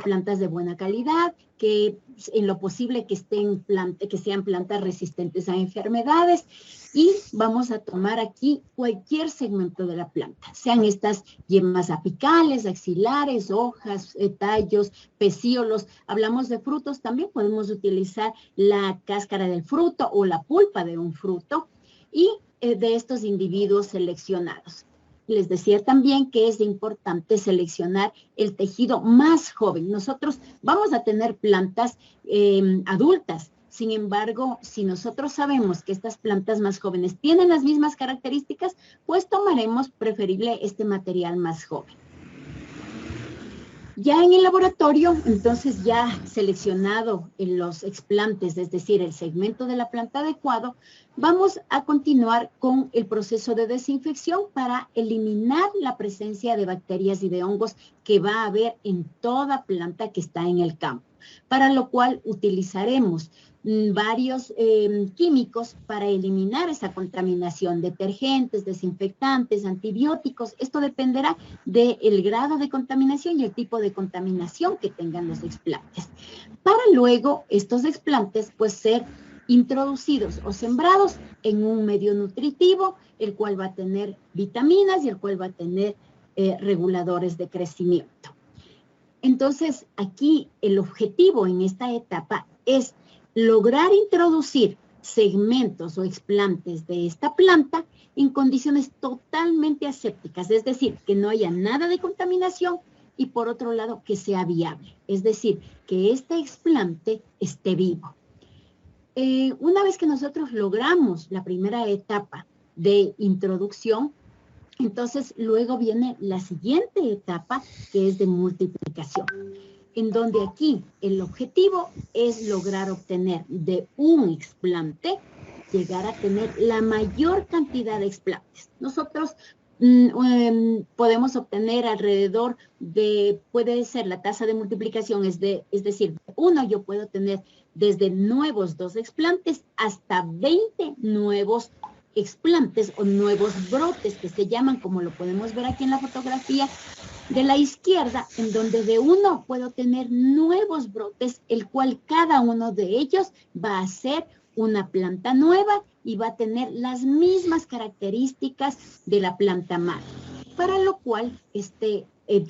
plantas de buena calidad, que en lo posible que sean plantas resistentes a enfermedades, y vamos a tomar aquí cualquier segmento de la planta, sean estas yemas apicales, axilares, hojas, tallos, pecíolos. Hablamos de frutos, también podemos utilizar la cáscara del fruto o la pulpa de un fruto, y de estos individuos seleccionados. Les decía también que es importante seleccionar el tejido más joven. Nosotros vamos a tener plantas adultas. Sin embargo, si nosotros sabemos que estas plantas más jóvenes tienen las mismas características, pues tomaremos preferible este material más joven. Ya en el laboratorio, entonces ya seleccionado en los explantes, es decir, el segmento de la planta adecuado, vamos a continuar con el proceso de desinfección para eliminar la presencia de bacterias y de hongos que va a haber en toda planta que está en el campo, para lo cual utilizaremos varios químicos para eliminar esa contaminación, detergentes, desinfectantes, antibióticos. Esto dependerá del grado de contaminación y el tipo de contaminación que tengan los explantes. Para luego estos explantes pues ser introducidos o sembrados en un medio nutritivo, el cual va a tener vitaminas y el cual va a tener reguladores de crecimiento. Entonces, aquí el objetivo en esta etapa es lograr introducir segmentos o explantes de esta planta en condiciones totalmente asépticas, es decir, que no haya nada de contaminación y por otro lado que sea viable, es decir, que este explante esté vivo. Una vez que nosotros logramos la primera etapa de introducción, entonces luego viene la siguiente etapa que es de multiplicación, en donde aquí el objetivo es lograr obtener de un explante, llegar a tener la mayor cantidad de explantes. Nosotros podemos obtener alrededor de, puede ser la tasa de multiplicación, es decir, uno yo puedo tener desde nuevos 2 explantes hasta 20 nuevos explantes o nuevos brotes que se llaman, como lo podemos ver aquí en la fotografía de la izquierda, en donde de uno puedo tener nuevos brotes, el cual cada uno de ellos va a ser una planta nueva y va a tener las mismas características de la planta madre. Para lo cual,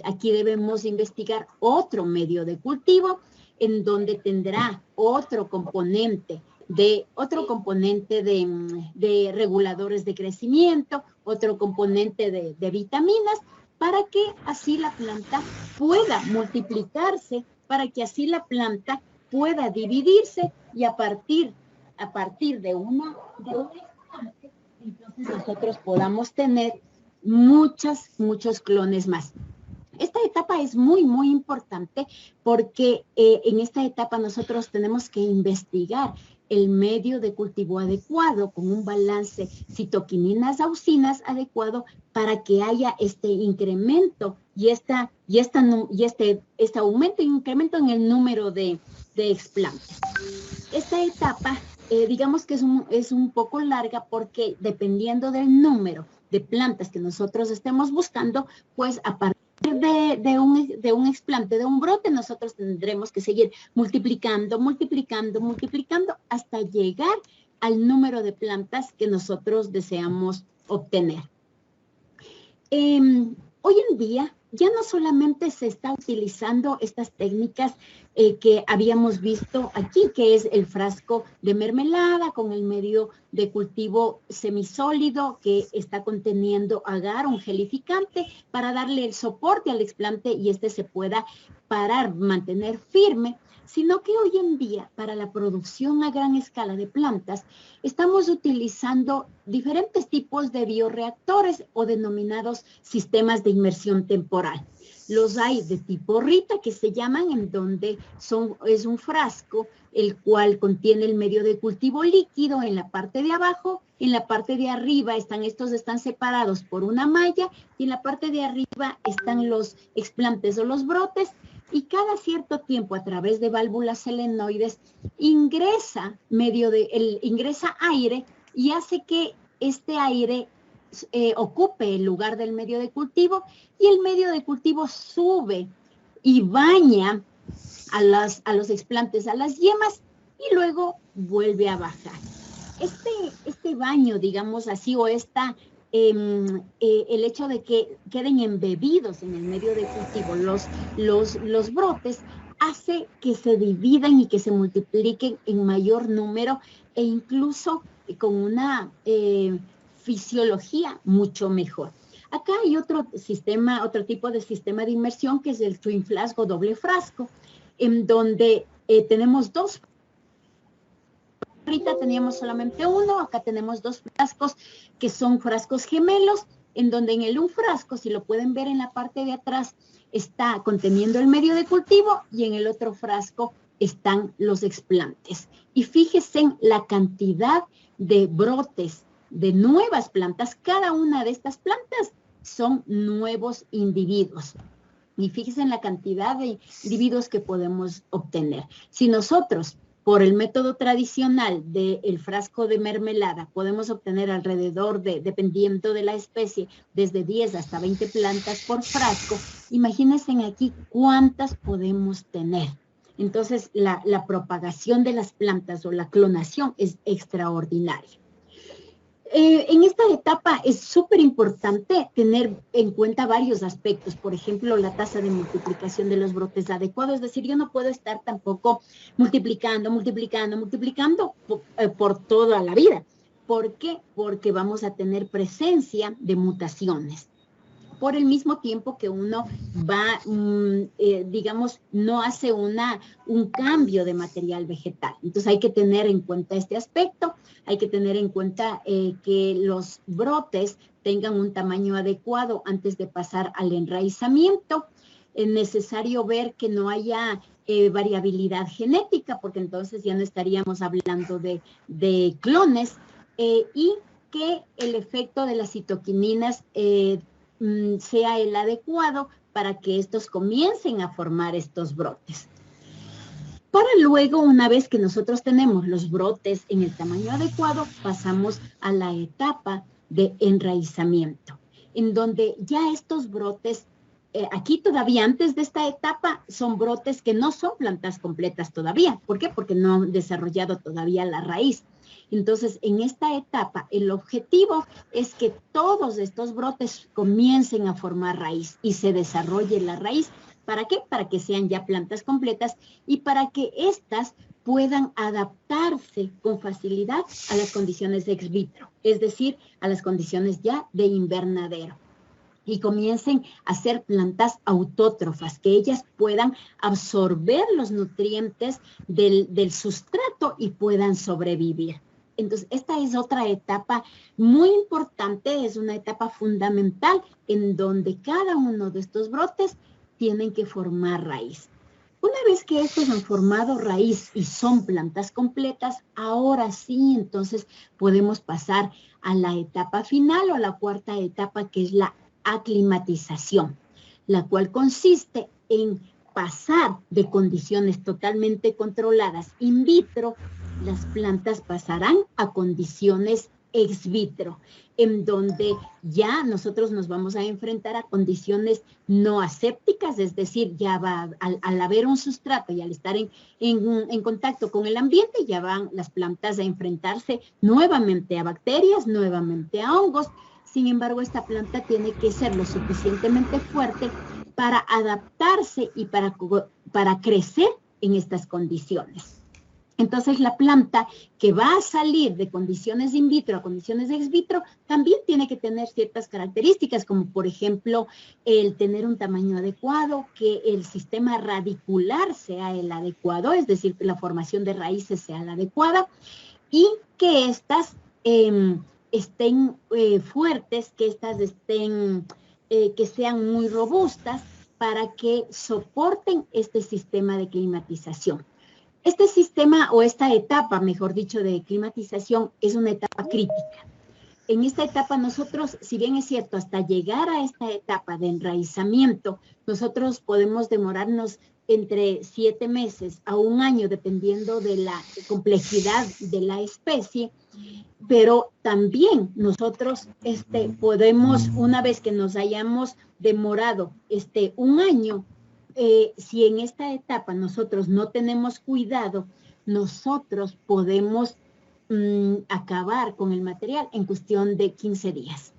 aquí debemos investigar otro medio de cultivo, en donde tendrá otro componente de reguladores de crecimiento, otro componente de vitaminas, para que así la planta pueda multiplicarse, para que así la planta pueda dividirse y a partir de un explante, entonces nosotros podamos tener muchos clones más. Esta etapa es muy importante porque en esta etapa nosotros tenemos que investigar el medio de cultivo adecuado con un balance citoquininas-auxinas adecuado para que haya este incremento y este aumento e incremento en el número de explantes. Esta etapa, digamos que es un poco larga porque dependiendo del número de plantas que nosotros estemos buscando, pues a partir de un explante, de un brote, nosotros tendremos que seguir multiplicando hasta llegar al número de plantas que nosotros deseamos obtener. Hoy en día ya no solamente se está utilizando estas técnicas que habíamos visto aquí, que es el frasco de mermelada con el medio de cultivo semisólido que está conteniendo agar, un gelificante, para darle el soporte al explante y este se pueda parar, mantener firme, sino que hoy en día, para la producción a gran escala de plantas, estamos utilizando diferentes tipos de bioreactores o denominados sistemas de inmersión temporal. Los hay de tipo Rita, que se llaman, en donde es un frasco, el cual contiene el medio de cultivo líquido en la parte de abajo. En la parte de arriba están separados por una malla, y en la parte de arriba están los explantes o los brotes, y cada cierto tiempo, a través de válvulas selenoides, ingresa aire y hace que este aire ocupe el lugar del medio de cultivo, y el medio de cultivo sube y baña a los explantes, a las yemas, y luego vuelve a bajar. Este baño, digamos así, o el hecho de que queden embebidos en el medio de cultivo los brotes, hace que se dividan y que se multipliquen en mayor número, e incluso con una fisiología mucho mejor. Acá hay otro tipo de sistema de inmersión, que es el twin flask o doble frasco, en donde tenemos dos. Ahorita teníamos solamente uno, acá tenemos dos frascos que son frascos gemelos, en donde en un frasco, si lo pueden ver en la parte de atrás, está conteniendo el medio de cultivo, y en el otro frasco están los explantes. Y fíjense en la cantidad de brotes de nuevas plantas. Cada una de estas plantas son nuevos individuos. Y fíjense en la cantidad de individuos que podemos obtener. Si nosotros, por el método tradicional del frasco de mermelada, podemos obtener alrededor dependiendo de la especie, desde 10 hasta 20 plantas por frasco, imagínense aquí cuántas podemos tener. Entonces, la propagación de las plantas o la clonación es extraordinaria. En esta etapa es súper importante tener en cuenta varios aspectos. Por ejemplo, la tasa de multiplicación de los brotes adecuados. Es decir, yo no puedo estar tampoco multiplicando por toda la vida. ¿Por qué? Porque vamos a tener presencia de mutaciones. Por el mismo tiempo que uno va, digamos, no hace un cambio de material vegetal. Entonces hay que tener en cuenta este aspecto, hay que tener en cuenta que los brotes tengan un tamaño adecuado antes de pasar al enraizamiento. Es necesario ver que no haya variabilidad genética, porque entonces ya no estaríamos hablando de clones, y que el efecto de las citoquininas sea el adecuado para que estos comiencen a formar estos brotes. Para luego, una vez que nosotros tenemos los brotes en el tamaño adecuado, pasamos a la etapa de enraizamiento, en donde ya estos brotes, aquí todavía antes de esta etapa, son brotes que no son plantas completas todavía. ¿Por qué? Porque no han desarrollado todavía la raíz. Entonces, en esta etapa, el objetivo es que todos estos brotes comiencen a formar raíz y se desarrolle la raíz. ¿Para qué? Para que sean ya plantas completas y para que éstas puedan adaptarse con facilidad a las condiciones ex vitro, es decir, a las condiciones ya de invernadero, y comiencen a ser plantas autótrofas, que ellas puedan absorber los nutrientes del sustrato y puedan sobrevivir. Entonces, esta es otra etapa muy importante, es una etapa fundamental en donde cada uno de estos brotes tienen que formar raíz. Una vez que estos han formado raíz y son plantas completas, ahora sí, entonces podemos pasar a la etapa final o a la cuarta etapa, que es la aclimatización, la cual consiste en pasar de condiciones totalmente controladas in vitro. Las plantas pasarán a condiciones ex vitro, en donde ya nosotros nos vamos a enfrentar a condiciones no asépticas, es decir, ya va al haber un sustrato y al estar en contacto con el ambiente, ya van las plantas a enfrentarse nuevamente a bacterias, nuevamente a hongos, Sin embargo, esta planta tiene que ser lo suficientemente fuerte para adaptarse y para crecer en estas condiciones. Entonces, la planta que va a salir de condiciones in vitro a condiciones ex vitro también tiene que tener ciertas características, como por ejemplo, el tener un tamaño adecuado, que el sistema radicular sea el adecuado, es decir, que la formación de raíces sea la adecuada, y que estas estén fuertes, que estas estén, que sean muy robustas para que soporten este sistema de climatización. Este sistema o esta etapa, mejor dicho, de climatización es una etapa crítica. En esta etapa nosotros, si bien es cierto, hasta llegar a esta etapa de enraizamiento, nosotros podemos demorarnos entre 7 meses a 1 año, dependiendo de la complejidad de la especie, pero también nosotros podemos, una vez que nos hayamos demorado 1 año, si en esta etapa nosotros no tenemos cuidado, nosotros podemos acabar con el material en cuestión de 15 días.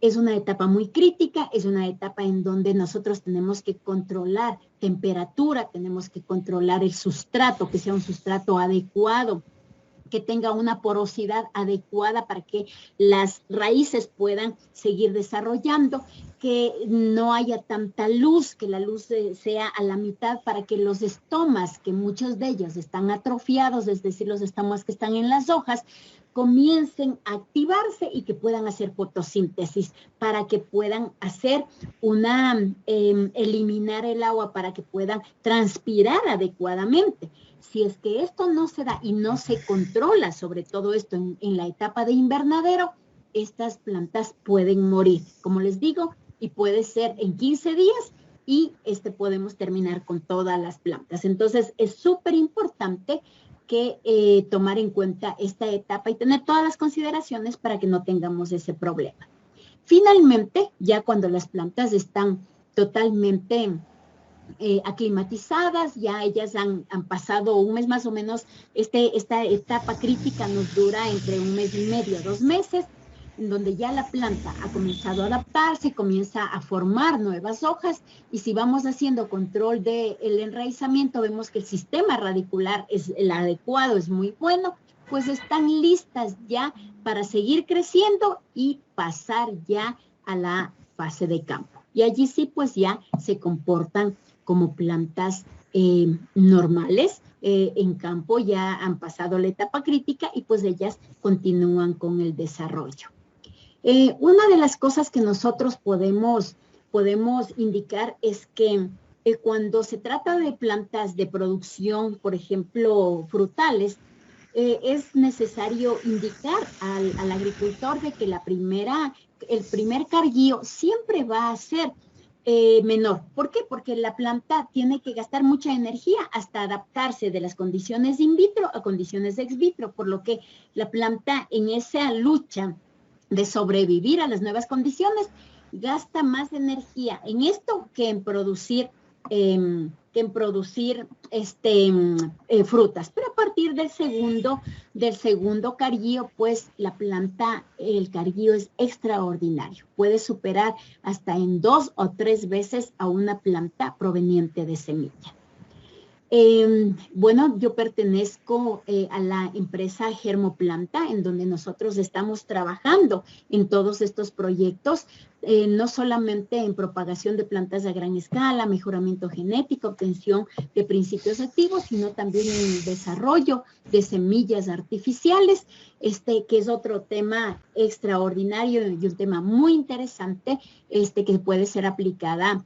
Es una etapa muy crítica, es una etapa en donde nosotros tenemos que controlar temperatura, tenemos que controlar el sustrato, que sea un sustrato adecuado, que tenga una porosidad adecuada para que las raíces puedan seguir desarrollando, que no haya tanta luz, que la luz sea a la mitad para que los estomas, que muchos de ellos están atrofiados, es decir, los estomas que están en las hojas, comiencen a activarse y que puedan hacer fotosíntesis para que puedan hacer eliminar el agua para que puedan transpirar adecuadamente. Si es que esto no se da y no se controla, sobre todo esto en la etapa de invernadero, estas plantas pueden morir, como les digo, y puede ser en 15 días y podemos terminar con todas las plantas. Entonces, es súper importante que tomar en cuenta esta etapa y tener todas las consideraciones para que no tengamos ese problema. Finalmente, ya cuando las plantas están totalmente aclimatizadas, ya ellas han pasado 1 mes más o menos, esta etapa crítica nos dura entre 1 mes y medio, 2 meses, en donde ya la planta ha comenzado a adaptarse, comienza a formar nuevas hojas, y si vamos haciendo control del enraizamiento, vemos que el sistema radicular es el adecuado, es muy bueno, pues están listas ya para seguir creciendo y pasar ya a la fase de campo. Y allí sí, pues ya se comportan como plantas normales, en campo ya han pasado la etapa crítica y pues ellas continúan con el desarrollo. Una de las cosas que nosotros podemos indicar es que cuando se trata de plantas de producción, por ejemplo, frutales, es necesario indicar al agricultor de que el primer carguío siempre va a ser menor. ¿Por qué? Porque la planta tiene que gastar mucha energía hasta adaptarse de las condiciones in vitro a condiciones ex vitro, por lo que la planta en esa lucha de sobrevivir a las nuevas condiciones gasta más energía en esto que en producir frutas. Pero a partir del segundo carguío, pues la planta, el carguío es extraordinario. Puede superar hasta en 2 o 3 veces a una planta proveniente de semilla. Bueno, yo pertenezco a la empresa Germoplanta, en donde nosotros estamos trabajando en todos estos proyectos, no solamente en propagación de plantas a gran escala, mejoramiento genético, obtención de principios activos, sino también en el desarrollo de semillas artificiales, que es otro tema extraordinario y un tema muy interesante, que puede ser aplicada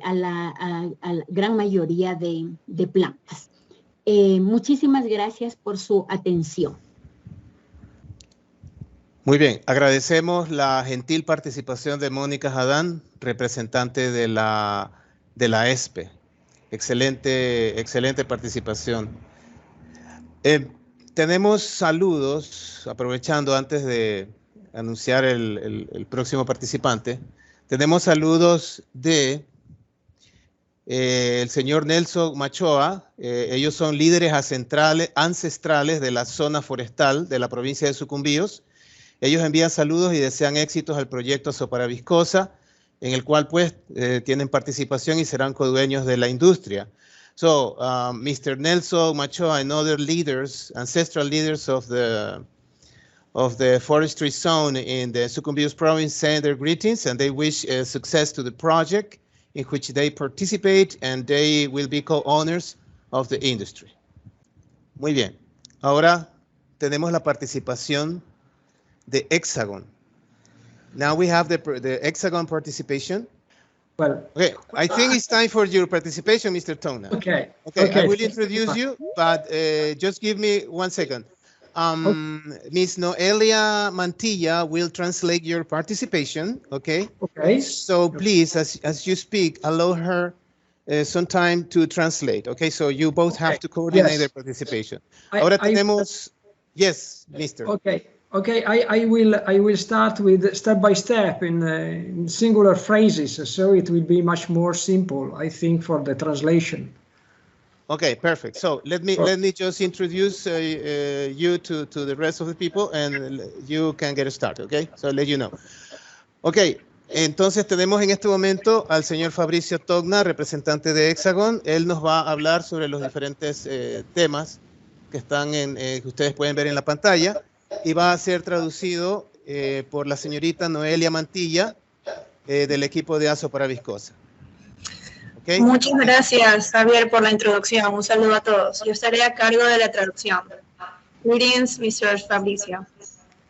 a la gran mayoría de plantas. Muchísimas gracias por su atención. Muy bien, agradecemos la gentil participación de Mónica Adán, representante de la ESPE. Excelente participación. Tenemos saludos, aprovechando antes de anunciar el próximo participante. Tenemos saludos de el señor Nelson Machoa. Ellos son líderes ancestrales de la zona forestal de la provincia de Sucumbíos. Ellos envían saludos y desean éxitos al proyecto Sopara Viscosa, en el cual pues tienen participación y serán codueños de la industria. So, Mr. Nelson Machoa and other leaders, ancestral leaders of the forestry zone in the Sucumbíos province send their greetings, and they wish success to the project in which they participate, and they will be co-owners of the industry. Muy bien. Ahora tenemos la participación de Hexagon. Now we have the Hexagon participation. Well, okay, I think it's time for your participation, Mr. Tona. Okay. I will introduce you, but just give me 1 second. Ms. Noelia Mantilla will translate your participation, okay? Okay. So please, as you speak, allow her some time to translate, okay? So you both have to coordinate the participation. Ahora tenemos, yes, Mr. Okay, I will start with step by step in singular phrases, so it will be much more simple, I think, for the translation. Okay, perfect. So let me just introduce you to the rest of the people, and you can get started, okay? So I'll let you know. Okay, entonces tenemos en este momento al señor Fabricio Togna, representante de Hexagon. Él nos va a hablar sobre los diferentes temas que están que ustedes pueden ver en la pantalla, y va a ser traducido por la señorita Noelia Mantilla del equipo de Sopara Viscosa. Okay. Muchas gracias, Javier, por la introducción. Un saludo a todos. Yo estaré a cargo de la traducción. Greetings, Mr. Fabricio.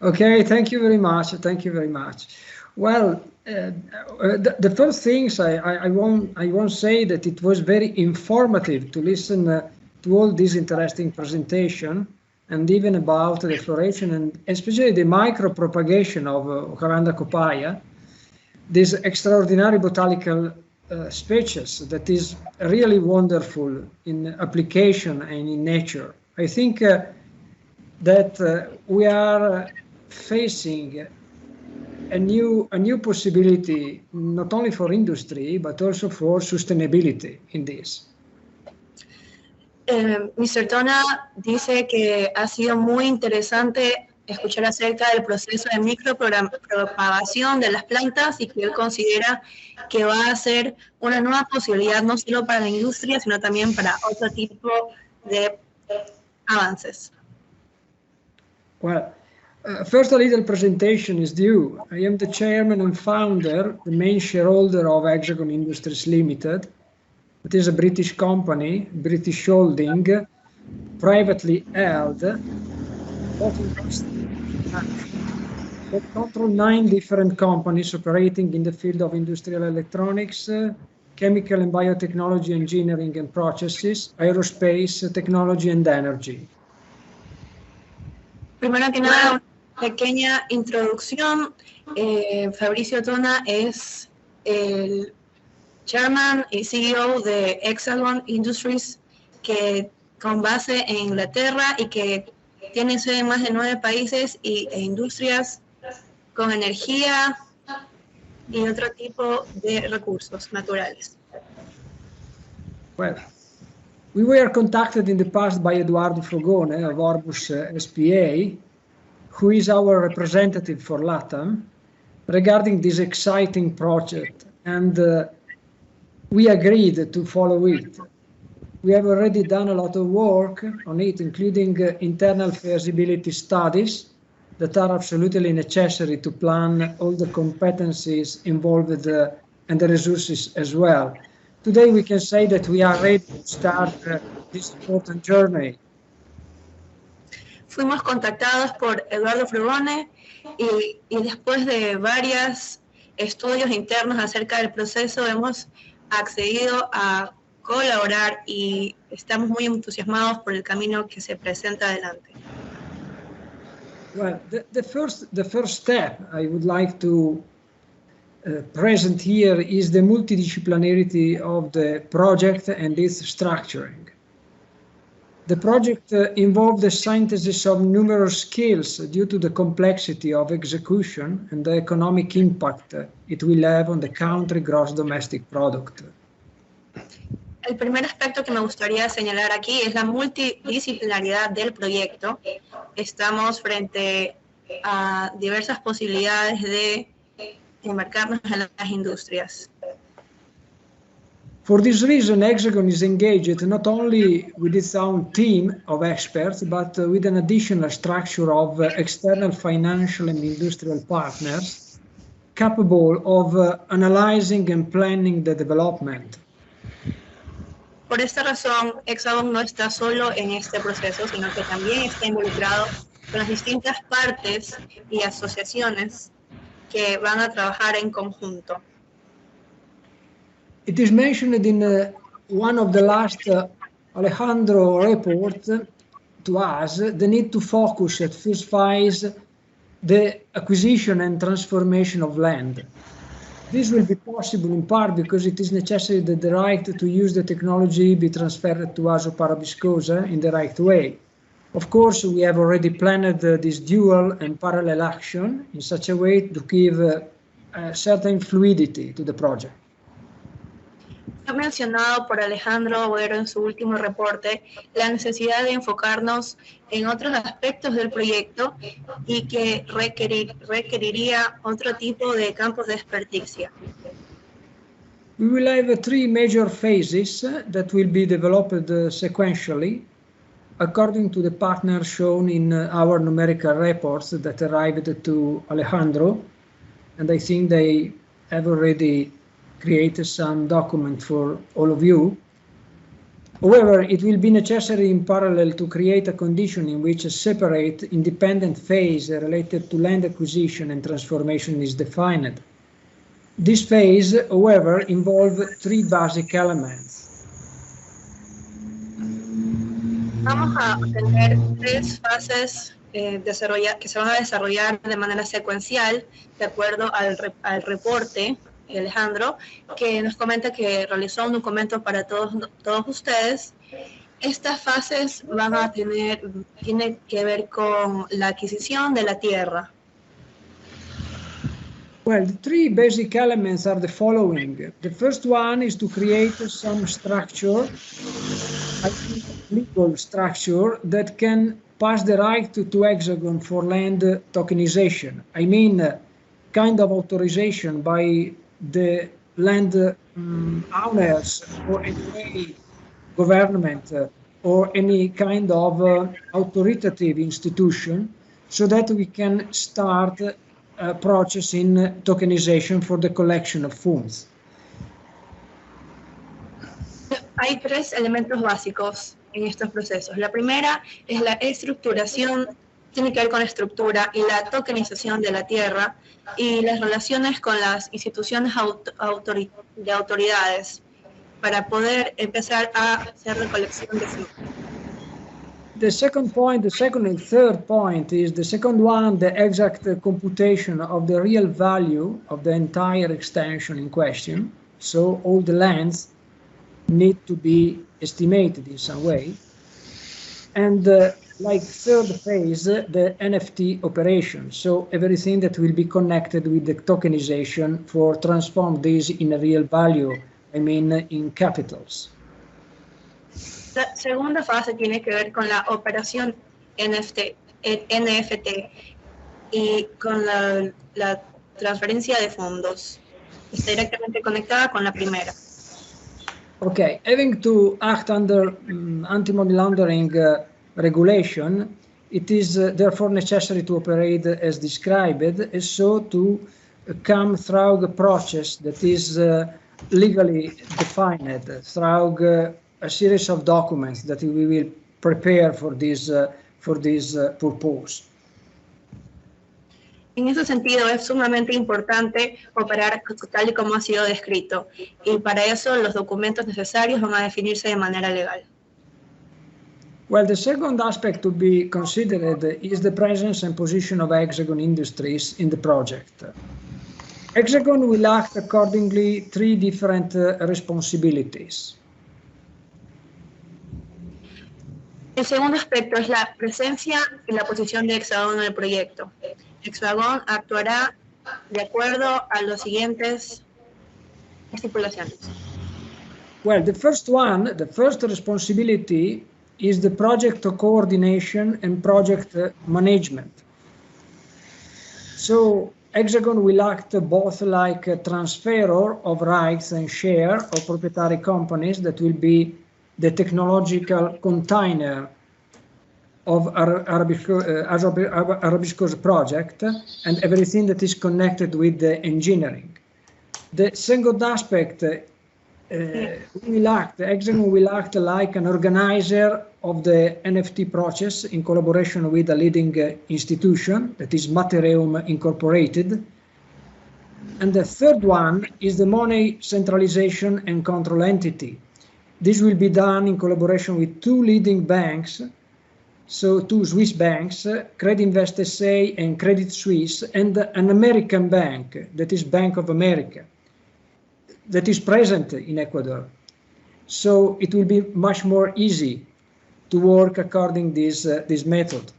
Okay, thank you very much. Thank you very much. Well, the first things I won't say that it was very informative to listen to all this interesting presentation, and even about the floration and especially the micro-propagation of Jacaranda copaya, this extraordinary botanical species that is really wonderful in application and in nature. I think that we are facing a new possibility, not only for industry, but also for sustainability in this. Mr. Tona dice que ha sido muy interesante escuchar acerca del proceso de micropropagación de las plantas y que él considera que va a ser una nueva posibilidad no solo para la industria, sino también para otro tipo de avances. Well, first a little presentation is due. I am the chairman and founder, the main shareholder of Hexagon Industries Limited. It is a British company, British holding, privately held. They control 9 different companies operating in the field of industrial electronics, chemical and biotechnology, engineering and processes, aerospace, technology and energy. Primero que nada, una pequeña introducción. Fabricio Tona es el Chairman y CEO de Hexagon Industries, que con base en Inglaterra y que tiene sede en más de 9 países e industrias con energía y otro tipo de recursos naturales. Well, we were contacted in the past by Eduardo Frugone of Orbus SPA, who is our representative for LATAM, regarding this exciting project, and we agreed to follow it. We have already done a lot of work on it, including internal feasibility studies that are absolutely necessary to plan all the competencies involved and the resources as well. Today we can say that we are ready to start this important journey. Fuimos contactados por Eduardo Frugone y después de varios estudios internos acerca del proceso hemos accedido a colaborar y estamos muy entusiasmados por el camino que se presenta adelante. Well, the first step I would like to present here is the multidisciplinarity of the project and its structuring. The project involved the synthesis of numerous skills due to the complexity of execution and the economic impact it will have on the country gross domestic product. El primer aspecto que me gustaría señalar aquí es la multidisciplinaridad del proyecto. Estamos frente a diversas posibilidades de embarcarnos en las industrias. For this reason, Hexagon is engaged not only with its own team of experts, but with an additional structure of external financial and industrial partners capable of analyzing and planning the development. Por esta razón, Hexagon no está solo en este proceso, sino que también está involucrado con las distintas partes y asociaciones que van a trabajar en conjunto. It is mentioned in one of the last Alejandro report to us the need to focus at first phase the acquisition and transformation of land. This will be possible in part because it is necessary that the right to use the technology be transferred to Aso Paraviscosa in the right way. Of course, we have already planned this dual and parallel action in such a way to give a certain fluidity to the project. Ha mencionado por Alejandro Boero en su último reporte la necesidad de enfocarnos en otros aspectos del proyecto y que requeriría otro tipo de campos de experticia. We will have three major phases that will be developed sequentially according to the partners shown in our numerical reports that arrived to Alejandro, and I think they have already created some document for all of you. However, it will be necessary in parallel to create a condition in which a separate independent phase related to land acquisition and transformation is defined. This phase, however, involves three basic elements. Vamos a tener tres fases que se van a desarrollar de manera secuencial de acuerdo al reporte de Alejandro, que nos comenta que realizó un documento para todos ustedes. Estas fases tienen que ver con la adquisición de la tierra. Well, the three basic elements are the following. The first one is to create some structure, a legal structure that can pass the right to Hexagon for land tokenization. I mean, kind of authorization by the land owners or any government or any kind of authoritative institution, so that we can start a process in tokenization for the collection of funds. Hay tres elementos básicos en estos procesos. La primera es la estructuración, tiene que ver con la estructura y la tokenización de la tierra y las relaciones con las instituciones de autoridades para poder empezar a hacer recolección de fondos. The second point, the second and third point is the second one, the exact computation of the real value of the entire extension in question. So all the lands need to be estimated in some way. And like third phase, the NFT operation. So everything that will be connected with the tokenization for transform this in a real value, I mean in capitals. La segunda fase tiene que ver con la operación NFT y con la transferencia de fondos. Está directamente conectada con la primera. Okay, having to act under anti-money laundering regulation, it is therefore necessary to operate as described, and so to come through the process that is legally defined, through a series of documents that we will prepare for this purpose. En ese sentido, es sumamente importante operar tal y como ha sido descrito, y para eso los documentos necesarios van a definirse de manera legal. Well, the second aspect to be considered is the presence and position of Hexagon Industries in the project. Hexagon will act accordingly three different responsibilities. El segundo aspecto es la presencia y la posición de Hexagon en el proyecto. Hexagon actuará de acuerdo a los siguientes estipulaciones. Well, the first responsibility is the project coordination and project management. So Hexagon will act both like a transferor of rights and share of proprietary companies that will be the technological container of Arabisco's project and everything that is connected with the engineering. The second aspect, Hexagon will act like an organizer of the NFT process in collaboration with a leading institution, that is Matereum Incorporated. And the third one is the money centralization and control entity. This will be done in collaboration with two leading banks, so two Swiss banks, Credit Invest SA and Credit Suisse, and an American bank, that is Bank of America, that is present in Ecuador. So it will be much more easy to work according to this method.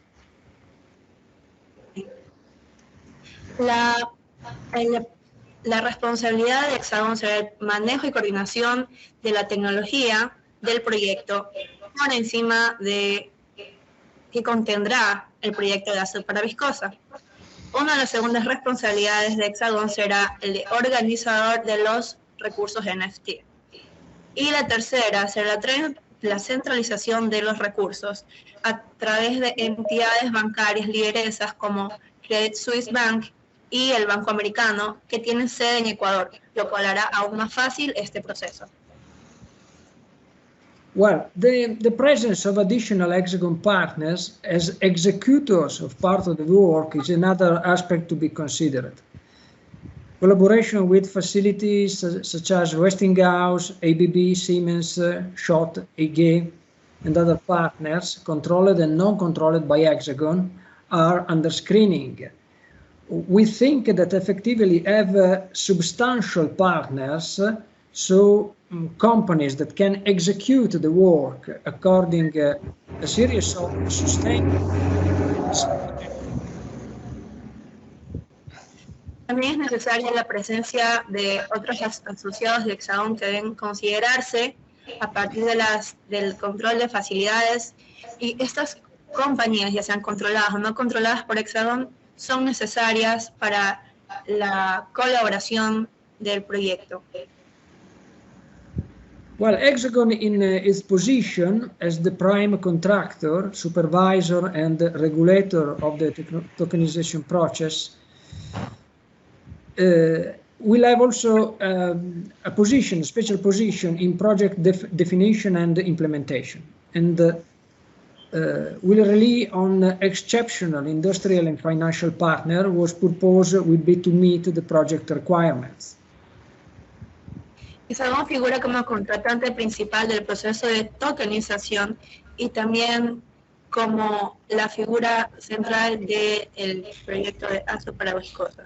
La responsabilidad de Hexagon será el manejo y coordinación de la tecnología del proyecto por encima de que contendrá el proyecto de ácido para viscosa. Una de las segundas responsabilidades de Hexagon será el de organizador de los recursos NFT. Y la tercera será la centralización de los recursos a través de entidades bancarias lideresas como Credit Suisse Bank y el Banco Americano, que tienen sede en Ecuador, lo cual hará aún más fácil este proceso. Well, the presence of additional Hexagon partners as executors of part of the work is another aspect to be considered. Collaboration with facilities such as Westinghouse, ABB, Siemens, Schott, EG, and other partners, controlled and non-controlled by Hexagon, are under screening. We think that effectively have substantial partners, so companies that can execute the work according a series of sustainable. También es necesaria la presencia de otros asociados de Hexagon que deben considerarse a partir del control de facilidades, y estas compañías, ya sean controladas o no controladas por Hexagon, son necesarias para la colaboración del proyecto. Well, Hexagon in its position as the prime contractor, supervisor and regulator of the tokenization process will have also a position, a special position in project definition and implementation, and will rely on exceptional industrial and financial partner whose purpose will be to meet the project requirements. Hexagon figura como contratante principal del proceso de tokenización y también como la figura central del proyecto de ácido para viscosa.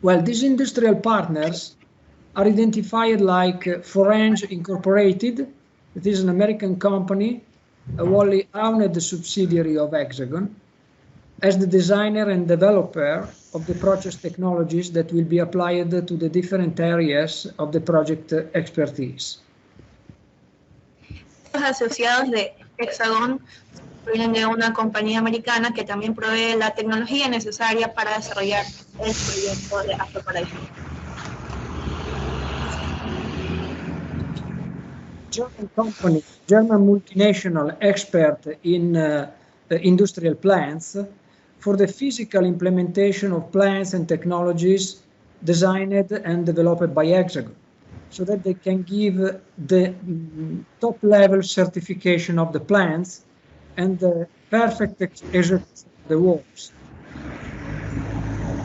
Well, these industrial partners are identified like Forange Incorporated, that is an American company, a wholly owned subsidiary of Hexagon, as the designer and developer of the process technologies that will be applied to the different areas of the project expertise. Los asociados de Hexagon provienen de una compañía americana que también provee la tecnología necesaria para desarrollar el proyecto de ácido para viscosa. German company, German multinational expert in industrial plants for the physical implementation of plants and technologies designed and developed by Hexagon, so that they can give the top-level certification of the plants and the perfect execution of the works.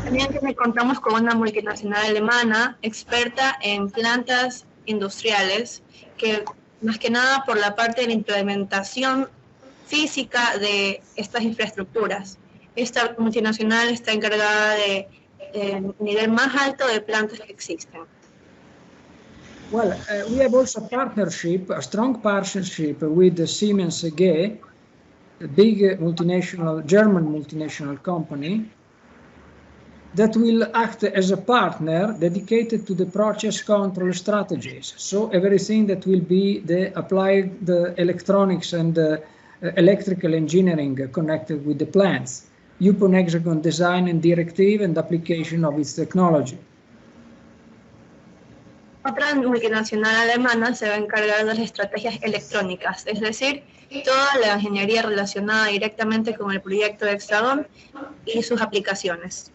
También contamos con una multinacional alemana experta en plantas industriales que, más que nada por la parte de la implementación física de estas infraestructuras. Esta multinacional está encargada de nivel más alto de plantas que existen. Well, we have also a strong partnership with the Siemens AG, a big German multinational company, that will act as a partner dedicated to the process control strategies. So everything that will be the electronics and electrical engineering connected with the plants UPON Hexagon design and directive and application of its technology. Otra multinacional alemana se va a encargar de las estrategias electrónicas, es decir, toda la ingeniería relacionada directamente con el proyecto Hexagon y sus aplicaciones.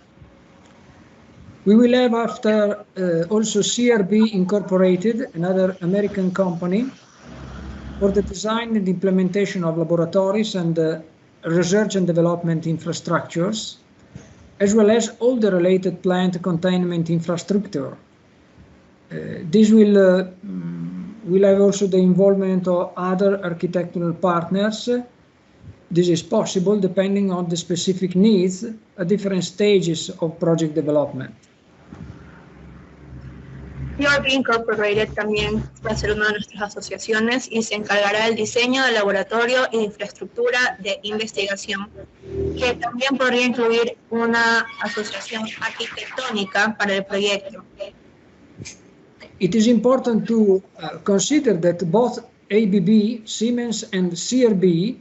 We will have after also CRB Incorporated, another American company, for the design and implementation of laboratories and research and development infrastructures, as well as all the related plant containment infrastructure. This will have also the involvement of other architectural partners. This is possible depending on the specific needs at different stages of project development. CRB Incorporated también va a ser una de nuestras asociaciones y se encargará del diseño de laboratorio y de infraestructura de investigación, que también podría incluir una asociación arquitectónica para el proyecto. It is important to consider that both ABB, Siemens and CRB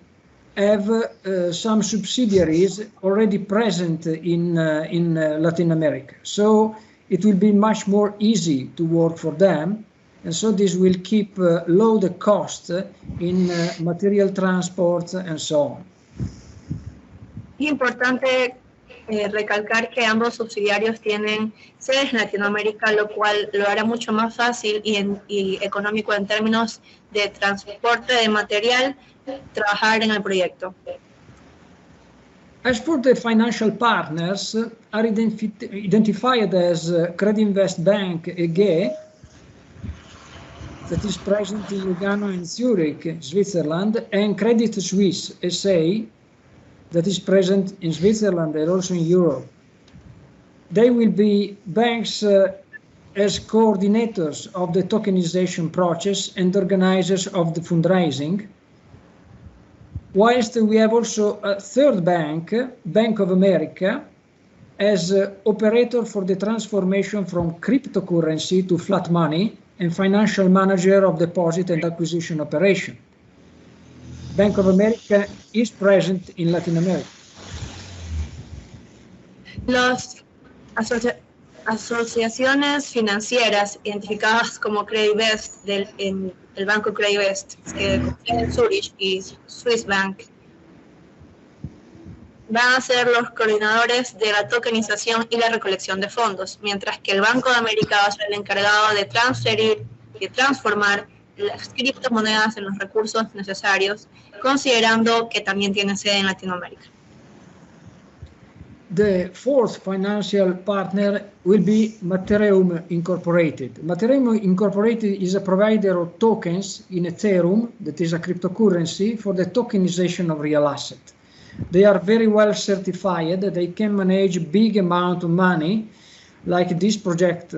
have some subsidiaries already present in Latin America. So it will be much more easy to work for them. And so this will keep low the cost in material transport and so on. Es importante recalcar que ambos subsidiarios tienen sedes en Latinoamérica, lo cual lo hará mucho más fácil y económico en términos de transporte de material, trabajar en el proyecto. As for the financial partners, are identified as Credinvest Bank AG, that is present in Lugano and Zurich, Switzerland, and Credit Suisse SA, that is present in Switzerland and also in Europe. They will be banks as coordinators of the tokenization process and organizers of the fundraising, whilst we have also a third bank, Bank of America, as operator for the transformation from cryptocurrency to flat money and financial manager of deposit and acquisition operation. Bank of America is present in Latin America. Las asociaciones financieras identificadas como Credivest en el banco Credivest, Zurich y Swiss Bank, van a ser los coordinadores de la tokenización y la recolección de fondos, mientras que el Banco de América va a ser el encargado de transferir y transformar las criptomonedas en los recursos necesarios, considerando que también tiene sede en Latinoamérica. The fourth financial partner will be Materium Incorporated. Materium Incorporated is a provider of tokens in Ethereum, that is a cryptocurrency, for the tokenization of real asset. They are very well certified. They can manage big amount of money like this project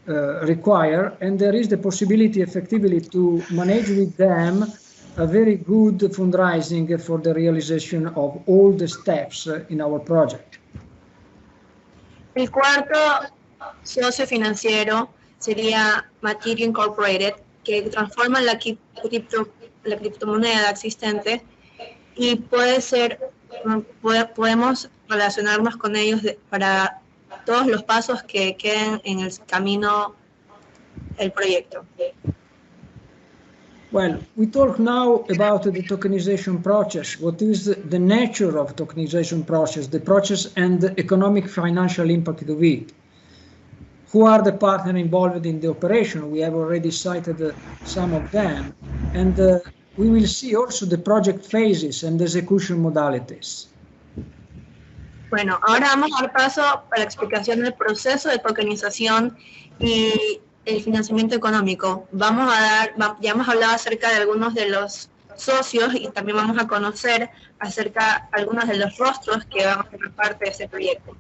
require, and there is the possibility effectively to manage with them a very good fundraising for the realization of all the steps in our project. El cuarto socio financiero sería Materium Incorporated, que transforma la criptomoneda existente y podemos relacionarnos con ellos para todos los pasos que queden en el camino del proyecto. Well, we talk now about the tokenization process. What is the nature of tokenization process, the process and the economic financial impact of it? Who are the partners involved in the operation? We have already cited some of them. And we will see also the project phases and execution modalities. Bueno, ahora vamos a dar paso para la explicación del proceso de tokenización y el financiamiento económico. Ya hemos hablado acerca de algunos de los socios y también vamos a conocer acerca de algunos de los rostros que van a formar parte de ese proyecto.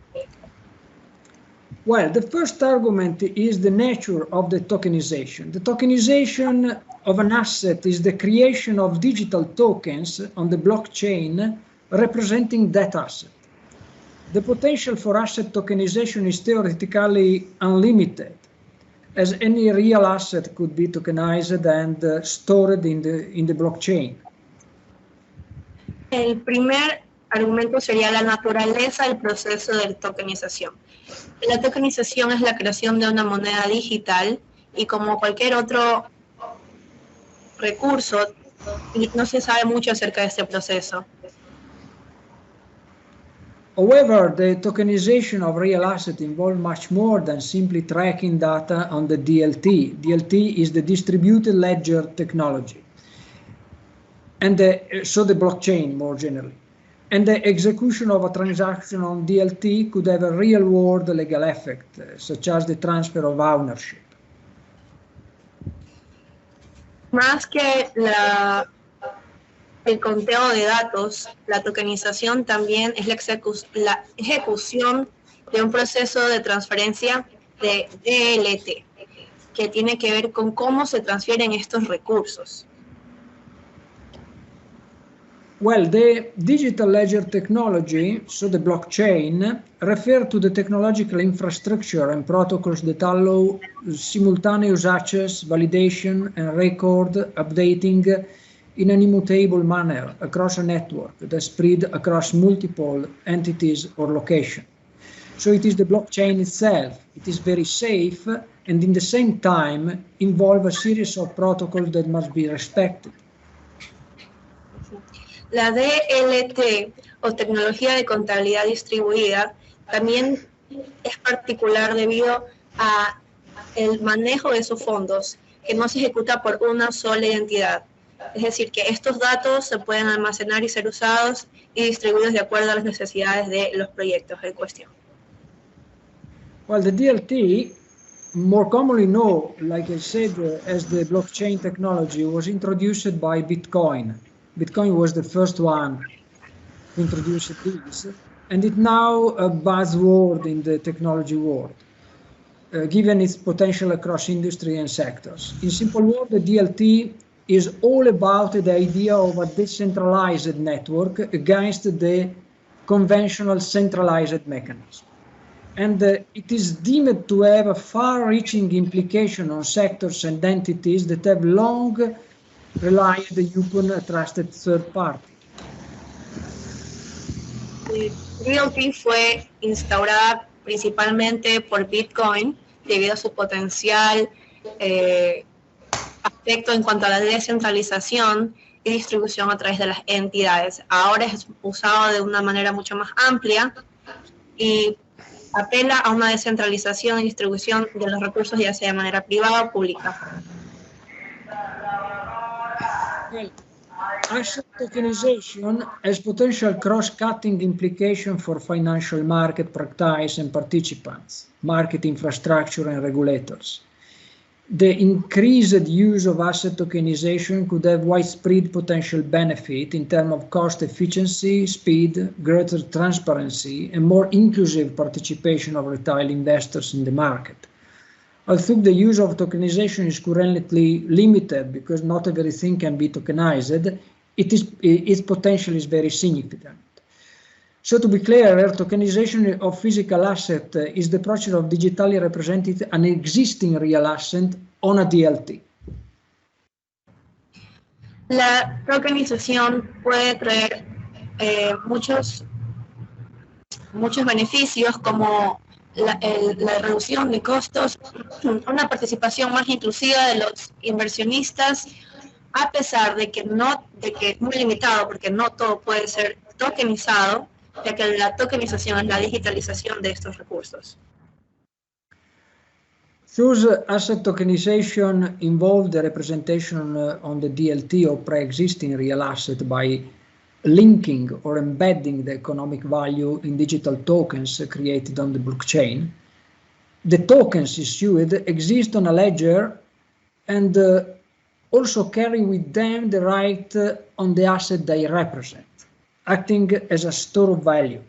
Well, the first argument is the nature of the tokenization. The tokenization of an asset is the creation of digital tokens on the blockchain representing that asset. The potential for asset tokenization is theoretically unlimited, as any real asset could be tokenized and stored in the blockchain. El primer argumento sería la naturaleza del proceso de tokenización. La tokenización es la creación de una moneda digital y como cualquier otro recurso, no se sabe mucho acerca de este proceso. However, the tokenization of real assets involves much more than simply tracking data on the DLT. DLT is the distributed ledger technology, and so the blockchain more generally. And the execution of a transaction on DLT could have a real-world legal effect, such as the transfer of ownership. Más que el conteo de datos, la tokenización también es la ejecución de un proceso de transferencia de DLT, que tiene que ver con cómo se transfieren estos recursos. Well, the digital ledger technology, so the blockchain, refer to the technological infrastructure and protocols that allow simultaneous access, validation, and record updating in an immutable manner across a network that spread across multiple entities or locations. So it is the blockchain itself. It is very safe and in the same time involve a series of protocols that must be respected. La DLT o tecnología de contabilidad distribuida también es particular debido a el manejo de esos fondos que no se ejecuta por una sola identidad. Es decir, que estos datos se pueden almacenar y ser usados y distribuidos de acuerdo a las necesidades de los proyectos en cuestión. Well, the DLT, more commonly known, like I said, as the blockchain technology, was introduced by Bitcoin. Bitcoin was the first one to introduce this, and it's now a buzzword in the technology world, given its potential across industry and sectors. In simple words, the DLT is all about the idea of a decentralized network against the conventional centralized mechanism. And it is deemed to have a far-reaching implication on sectors and entities that have long relied upon a trusted third party. DLT fue instaurada principalmente por Bitcoin debido a su potencial aspecto en cuanto a la descentralización y distribución a través de las entidades. Ahora es usado de una manera mucho más amplia y apela a una descentralización y distribución de los recursos, ya sea de manera privada o pública. Well, asset tokenization has potential cross-cutting implications for financial market practice and participants, market infrastructure and regulators. The increased use of asset tokenization could have widespread potential benefit in terms of cost efficiency, speed, greater transparency, and more inclusive participation of retail investors in the market. Although the use of tokenization is currently limited because not everything can be tokenized, its potential is very significant. So to be clear, tokenization of physical asset is the process of digitally representing an existing real asset on a DLT. La tokenización puede traer muchos beneficios como la reducción de costos, una participación más inclusiva de los inversionistas, a pesar de que es muy limitado porque no todo puede ser tokenizado, ya que la tokenización es la digitalización de estos recursos. Thus, asset tokenization involved the representation on the DLT of pre-existing real asset by linking or embedding the economic value in digital tokens created on the blockchain. The tokens issued exist on a ledger and also carry with them the right on the asset they represent, acting as a store of value.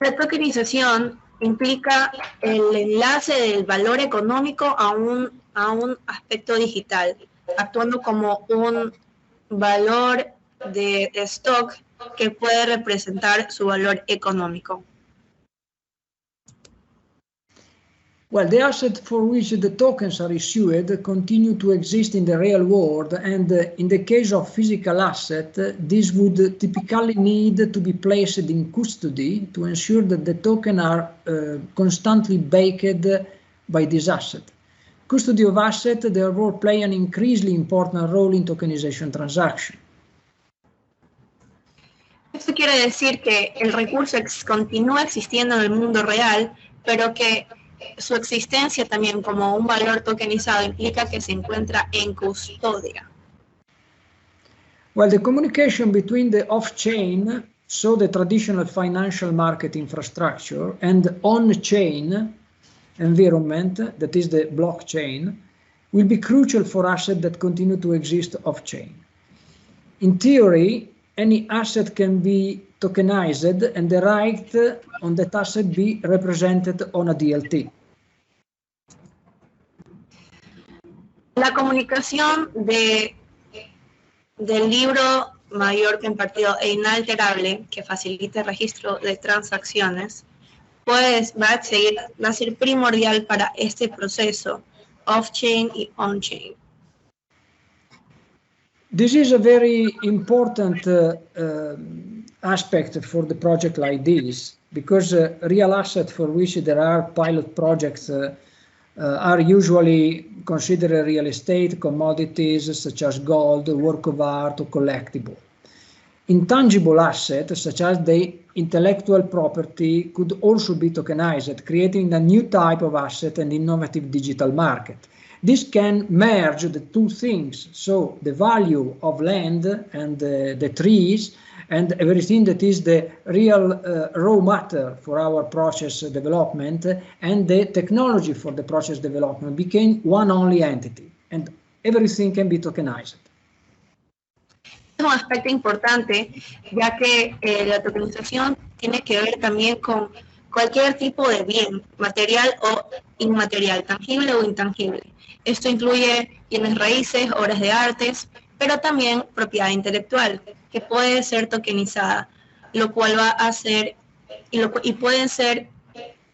La tokenización implica el enlace del valor económico a un aspecto digital, actuando como un valor de stock que puede representar su valor económico. Well, the asset for which the tokens are issued continue to exist in the real world, and in the case of physical asset, this would typically need to be placed in custody to ensure that the token are constantly backed by this asset. Custody of asset, therefore, play an increasingly important role in tokenization transactions. Esto quiere decir que el recurso continúa existiendo en el mundo real, pero que su existencia también como un valor tokenizado implica que se encuentra en custodia. Well, the communication between the off-chain, so the traditional financial market infrastructure, and on-chain environment, that is the blockchain, will be crucial for assets that continue to exist off-chain. In theory, any asset can be tokenized and the right on that asset be represented on a DLT. La comunicación del libro mayor compartido e inalterable que facilita el registro de transacciones va a ser primordial para este proceso off-chain y on-chain. This is a very important aspect for the project like this, because real assets for which there are pilot projects are usually considered real estate, commodities such as gold, work of art, or collectible. Intangible assets such as the intellectual property could also be tokenized, creating a new type of asset and innovative digital market. This can merge the two things, so the value of land and the trees and everything that is the real raw matter for our process development and the technology for the process development became one only entity, and everything can be tokenized. Es un aspecto importante, ya que la tokenización tiene que ver también con cualquier tipo de bien, material o inmaterial, tangible o intangible. Esto incluye bienes raíces, obras de artes, pero también propiedad intelectual, que puede ser tokenizada, lo cual va a ser, y pueden ser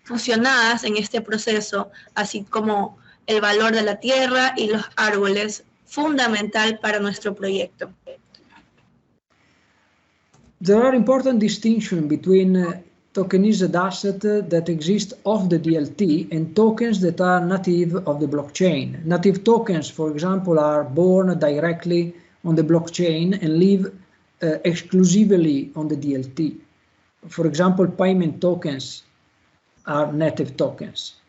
fusionadas en este proceso, así como el valor de la tierra y los árboles, fundamental para nuestro proyecto. There are important distinctions between tokenized assets that exist off the DLT and tokens that are native of the blockchain. Native tokens, for example, are born directly on the blockchain and live exclusively on the DLT. For example, payment tokens are native tokens.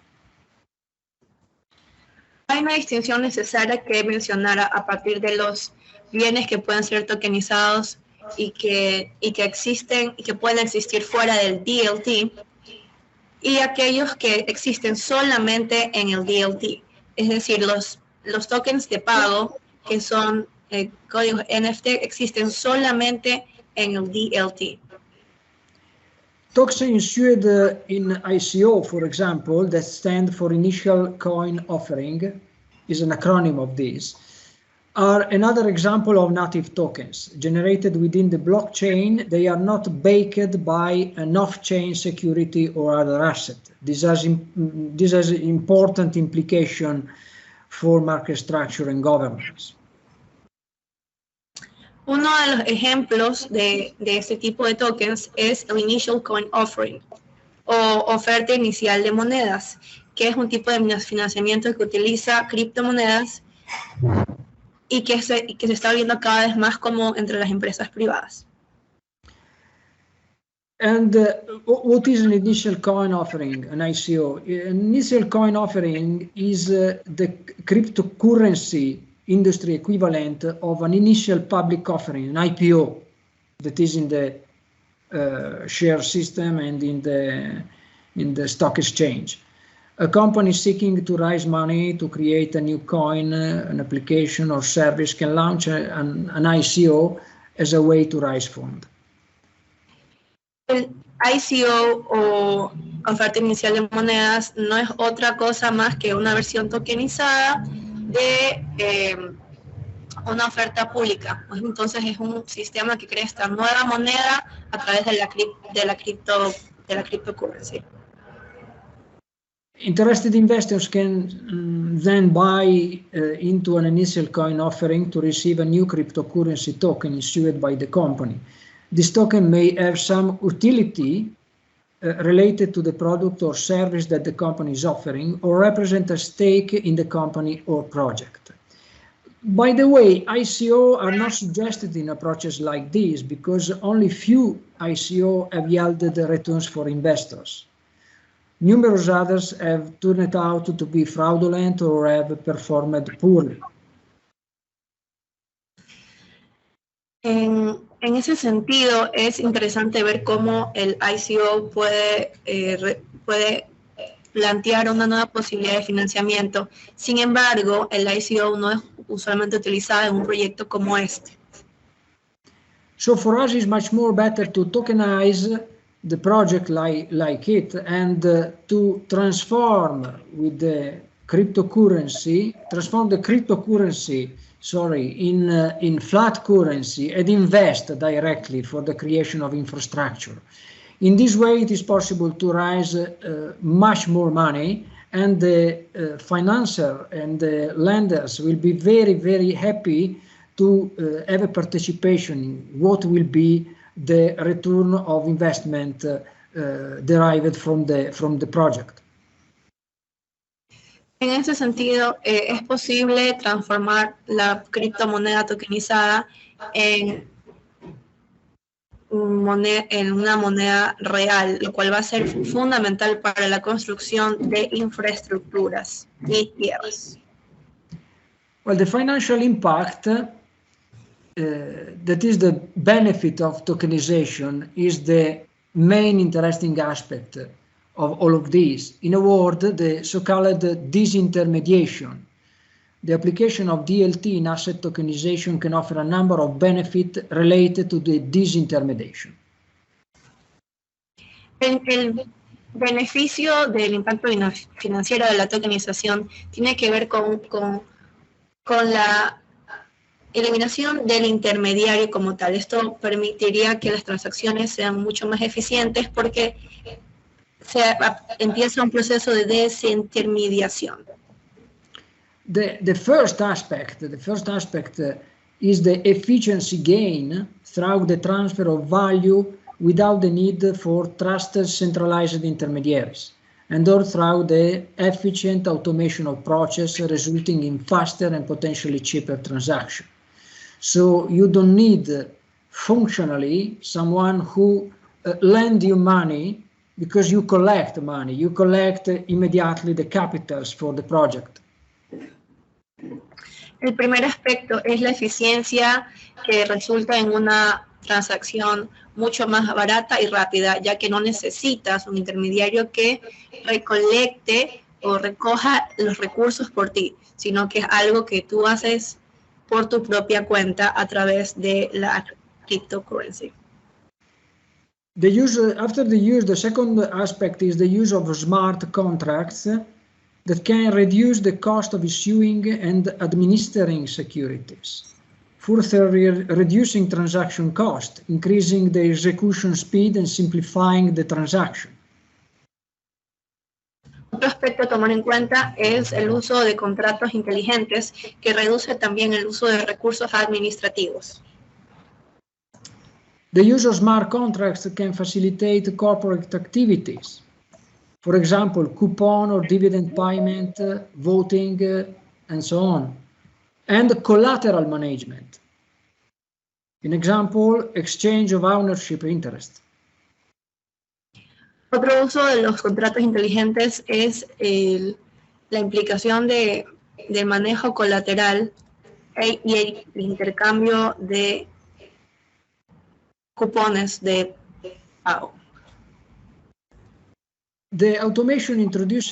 Hay una distinción necesaria que mencionar a partir de los bienes que pueden ser tokenizados y que existen y que pueden existir fuera del DLT y aquellos que existen solamente en el DLT, es decir, los tokens de pago que son códigos NFT existen solamente en el DLT. Tokens issued in ICO, for example, that stand for Initial Coin Offering, is an acronym of this, are another example of native tokens. Generated within the blockchain, they are not backed by an off-chain security or other asset. This has important implication for market structure and governance. Uno de los ejemplos de este tipo de tokens es el Initial Coin Offering, o oferta inicial de monedas, que es un tipo de financiamiento que utiliza criptomonedas y que se está viendo cada vez más como entre las empresas privadas. And what is an initial coin offering, an ICO? An initial coin offering is the cryptocurrency industry equivalent of an initial public offering, an IPO, that is in the share system and in the stock exchange. A company seeking to raise money to create a new coin, an application or service can launch an ICO as a way to raise funds. El ICO o oferta inicial de monedas no es otra cosa más que una versión tokenizada de una oferta pública. Entonces es un sistema que crea esta nueva moneda a través de la cryptocurrency. Interested investors can then buy into an initial coin offering to receive a new cryptocurrency token issued by the company. This token may have some utility related to the product or service that the company is offering, or represent a stake in the company or project. By the way, ICO are not suggested in approaches like this because only few ICO have yielded returns for investors. Numerous others have turned out to be fraudulent or have performed poorly. En ese sentido, es interesante ver cómo el ICO puede plantear una nueva posibilidad de financiamiento. Sin embargo, el ICO no es usualmente utilizado en un proyecto como este. So for us, it's much more better to tokenize the project like it and to transform with the cryptocurrency, in flat currency and invest directly for the creation of infrastructure. In this way, it is possible to raise much more money, and the financier and the lenders will be very, very happy to have a participation in what will be the return of investment derived from the project. En ese sentido, es posible transformar la criptomoneda tokenizada en una moneda real, lo cual va a ser fundamental para la construcción de infraestructuras y tierras. Well, the financial impact, that is the benefit of tokenization, is the main interesting aspect of all of this. In a word, the so-called disintermediation. The application of DLT in asset tokenization can offer a number of benefits related to the disintermediation. El beneficio del impacto financiero de la tokenización tiene que ver con la eliminación del intermediario como tal. Esto permitiría que las transacciones sean mucho más eficientes porque empieza un proceso de desintermediación. The first aspect is the efficiency gain through the transfer of value without the need for trusted centralized intermediaries, and or through the efficient automation of process resulting in faster and potentially cheaper transaction. So you don't need functionally someone who lend you money because you collect money. You collect immediately the capitals for the project. El primer aspecto es la eficiencia que resulta en una transacción mucho más barata y rápida, ya que no necesitas un intermediario que recolecte o recoja los recursos por ti, sino que es algo que tú haces por tu propia cuenta a través de la cryptocurrency. The second aspect is the use of smart contracts that can reduce the cost of issuing and administering securities, further reducing transaction cost, increasing the execution speed and simplifying the transaction. Otro aspecto a tomar en cuenta es el uso de contratos inteligentes que reduce también el uso de recursos administrativos. The use of smart contracts can facilitate corporate activities. For example, coupon or dividend payment, voting, and so on. And collateral management. An example, exchange of ownership interest. Otro uso de los contratos inteligentes es la implicación del manejo colateral y el intercambio de cupones de pago. The automation introduced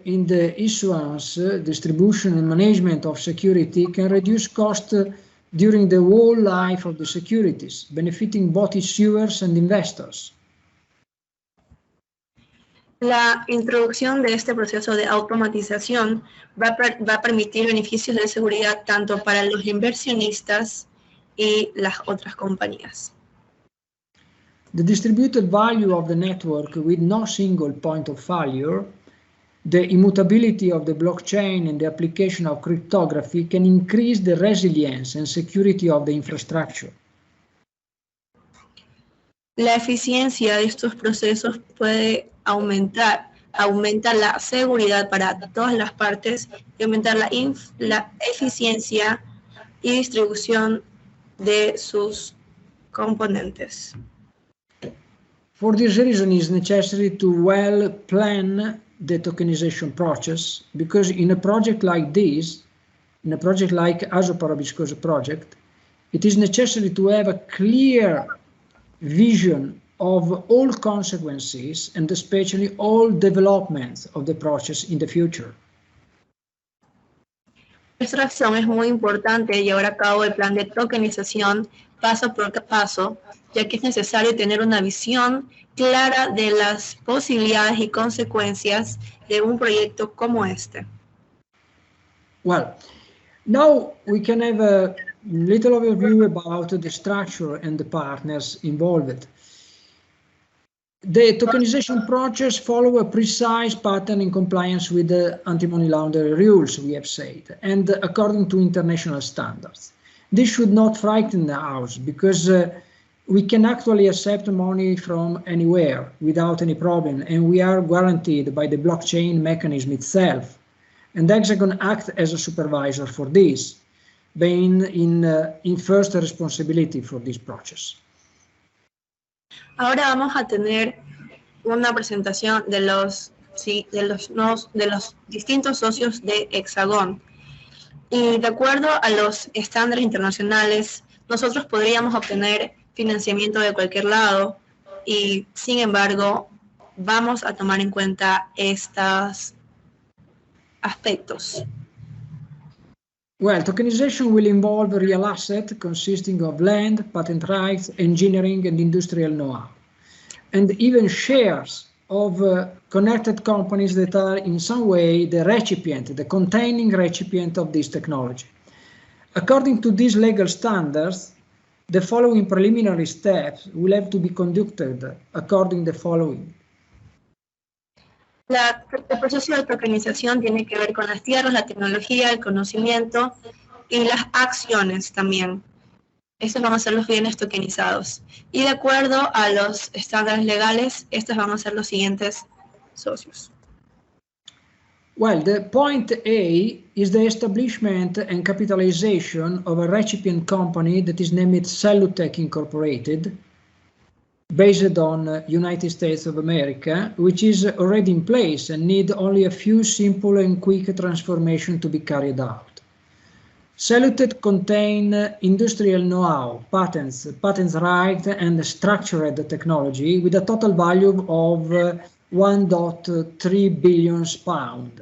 in the issuance, distribution and management of security can reduce cost during the whole life of the securities, benefiting both issuers and investors. La introducción de este proceso de automatización va a permitir beneficios de seguridad tanto para los inversionistas y las otras compañías. The distributed value of the network with no single point of failure the immutability of the blockchain and the application of cryptography can increase the resilience and security of the infrastructure. La eficiencia de estos procesos puede aumentar la seguridad para todas las partes y aumentar la eficiencia y distribución de sus componentes. For this reason, it is necessary to well plan the tokenization process, because in a project like this, in a project like Azoparabiscosa project, it is necessary to have a clear vision of all consequences and especially all developments of the process in the future. Por esta razón es muy importante llevar a cabo el plan de tokenización paso por paso, ya que es necesario tener una visión clara de las posibilidades y consecuencias de un proyecto como este. Well, now we can have a little overview about the structure and the partners involved. The tokenization process follows a precise pattern in compliance with the anti-money laundering rules, we have said, and according to international standards. This should not frighten us, because we can actually accept money from anywhere without any problem, and we are guaranteed by the blockchain mechanism itself. And Hexagon acts as a supervisor for this, being in first responsibility for this process. Ahora vamos a tener una presentación de los distintos socios de Hexagon. Y de acuerdo a los estándares internacionales, nosotros podríamos obtener financiamiento de cualquier lado y, sin embargo, vamos a tomar en cuenta estos aspectos. Well, tokenization will involve a real asset consisting of land, patent rights, engineering and industrial know-how, and even shares of connected companies that are in some way the recipient, the containing recipient of this technology. According to these legal standards, the following preliminary steps will have to be conducted according to the following. El proceso de tokenización tiene que ver con las tierras, la tecnología, el conocimiento y las acciones también. Estos van a ser los bienes tokenizados. Y de acuerdo a los estándares legales, estos van a ser los siguientes socios. Well, the point A is the establishment and capitalization of a recipient company that is named Cellutech Incorporated, based on United States of America, which is already in place and need only a few simple and quick transformations to be carried out. Cellutech contain industrial know-how, patents rights, and structured technology with a total value of 1.3 billion pounds.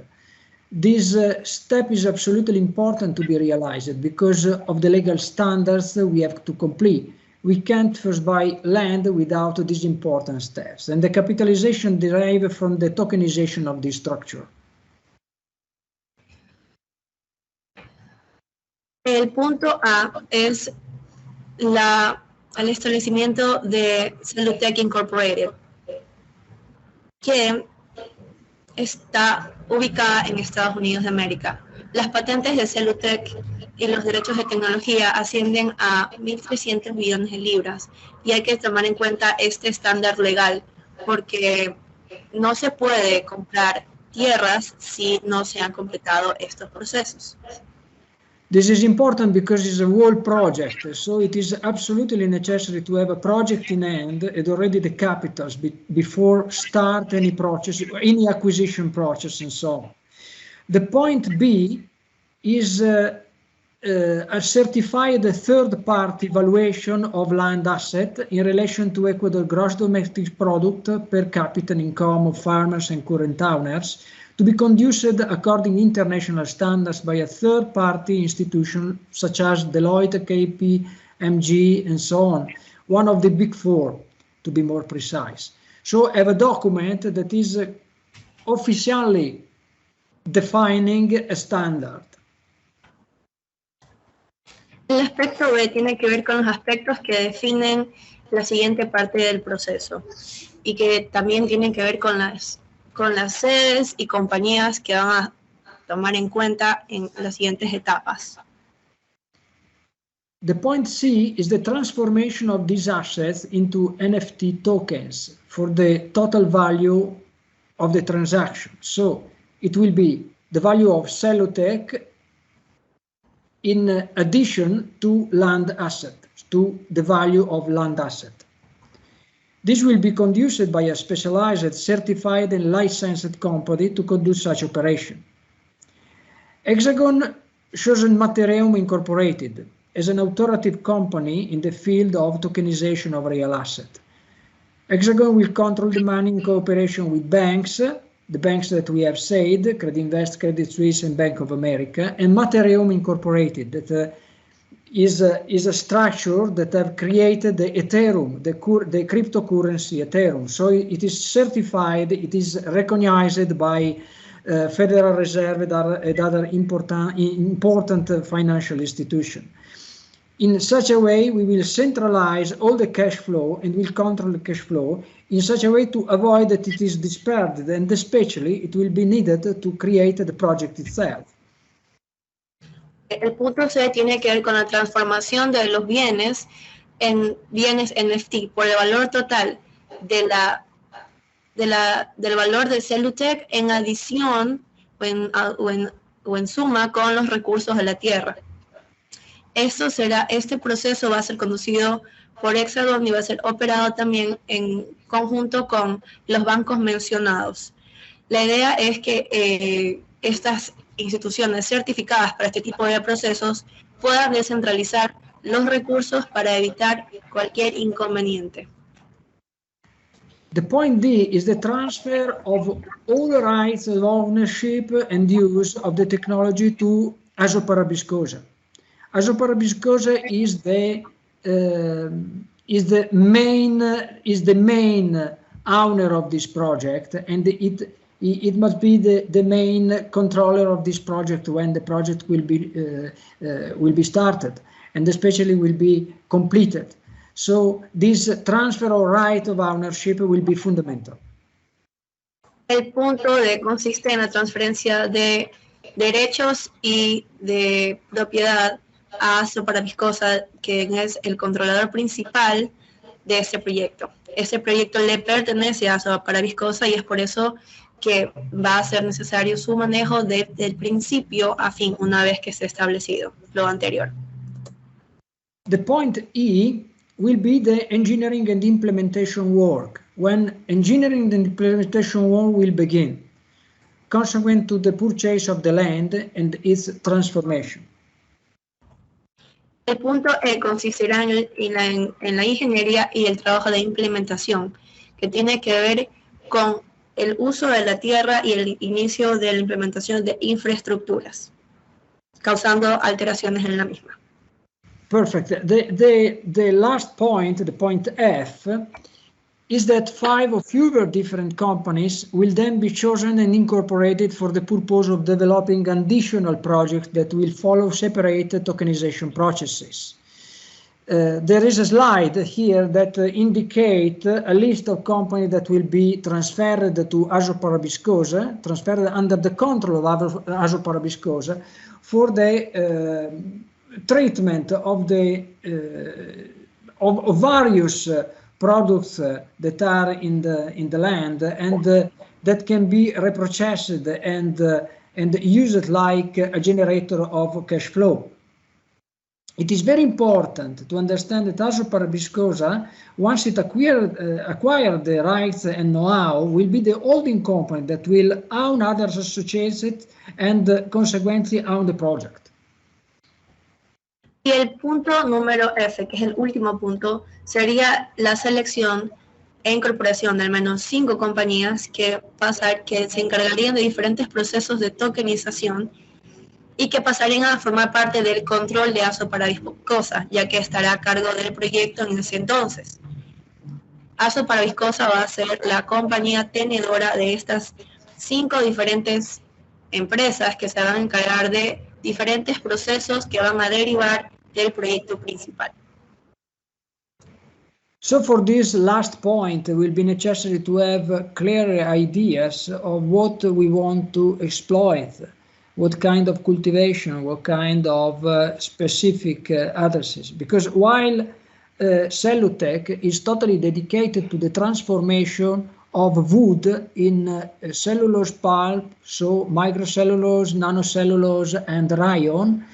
This step is absolutely important to be realized because of the legal standards we have to complete. We can't first buy land without these important steps, and the capitalization derives from the tokenization of this structure. El punto A es el establecimiento de Cellutech Incorporated, que está ubicada en Estados Unidos de América. Las patentes de Cellutech y los derechos de tecnología ascienden a 1.300 millones de libras y hay que tomar en cuenta este estándar legal porque no se puede comprar tierras si no se han completado estos procesos. This is important because it's a world project, so it is absolutely necessary to have a project in hand and already the capitals before start any process, any acquisition process and so on. The point B is a certified third-party valuation of land asset in relation to Ecuador gross domestic product per capita income of farmers and current owners, to be conducted according international standards by a third-party institution such as Deloitte, KPMG, and so on, one of the big four, to be more precise. So have a document that is officially defining a standard. El aspecto B tiene que ver con los aspectos que definen la siguiente parte del proceso y que también tienen que ver con las con las sedes y compañías que van a tomar en cuenta en las siguientes etapas. The point C is the transformation of these assets into NFT tokens for the total value of the transaction. So it will be the value of Cellotech in addition to land asset, to the value of land asset. This will be conducted by a specialized, certified and licensed company to conduct such operation. Hexagon chosen Matereum Incorporated as an authoritative company in the field of tokenization of real asset. Hexagon will control the money in cooperation with banks, the banks that we have said, Credinvest, Credit Suisse and Bank of America, and Matereum Incorporated, that is a structure that have created the Ethereum, the cryptocurrency Ethereum. So it is certified, it is recognized by Federal Reserve and other important financial institutions. In such a way, we will centralize all the cash flow and will control the cash flow in such a way to avoid that it is dispersed, and especially it will be needed to create the project itself. El punto C tiene que ver con la transformación de los bienes en bienes NFT por el valor total del valor del Cellotech en adición o en suma con los recursos de la tierra. Este proceso va a ser conducido por Hexagon y va a ser operado también en conjunto con los bancos mencionados. La idea es que estas instituciones certificadas para este tipo de procesos puedan descentralizar los recursos para evitar cualquier inconveniente. The point D is the transfer of all the rights of ownership and use of the technology to Azoparabiscosa. Azoparabiscosa is the main owner of this project, and it must be the main controller of this project when the project will be started, and especially will be completed. So this transfer of right of ownership will be fundamental. El punto D consiste en la transferencia de derechos y de propiedad a Azoparabiscosa, que es el controlador principal de este proyecto. Este proyecto le pertenece a Azoparabiscosa y es por eso que va a ser necesario su manejo desde el principio a fin, una vez que esté establecido lo anterior. The point E will be the engineering and implementation work, when engineering and implementation work will begin, consequent to the purchase of the land and its transformation. El punto E consistirá en la ingeniería y el trabajo de implementación, que tiene que ver con el uso de la tierra y el inicio de la implementación de infraestructuras, causando alteraciones en la misma. Perfect. The last point, the point F, is that 5 or fewer different companies will then be chosen and incorporated for the purpose of developing additional projects that will follow separate tokenization processes. There is a slide here that indicate a list of companies that will be transferred to Azoparabiscosa, transferred under the control of Azoparabiscosa for the treatment of the of various products that are in the land and that can be reprocessed and used like a generator of cash flow. It is very important to understand that Azoparabiscosa, once it acquired the rights and know-how, will be the holding company that will own others associated and consequently own the project. Y el punto número F, que es el último punto, sería la selección e incorporación de al menos 5 compañías que se encargarían de diferentes procesos de tokenización y que pasarían a formar parte del control de Azoparabiscosa, ya que estará a cargo del proyecto en ese entonces. Azoparabiscosa va a ser la compañía tenedora de estas 5 diferentes empresas que se van a encargar de diferentes procesos que van a derivar del proyecto principal. So for this last point, it will be necessary to have clear ideas of what we want to exploit, what kind of cultivation, what kind of specific addresses. Because while Cellutech is totally dedicated to the transformation of wood in cellulose pulp, so microcellulose, nanocellulose, and rayon,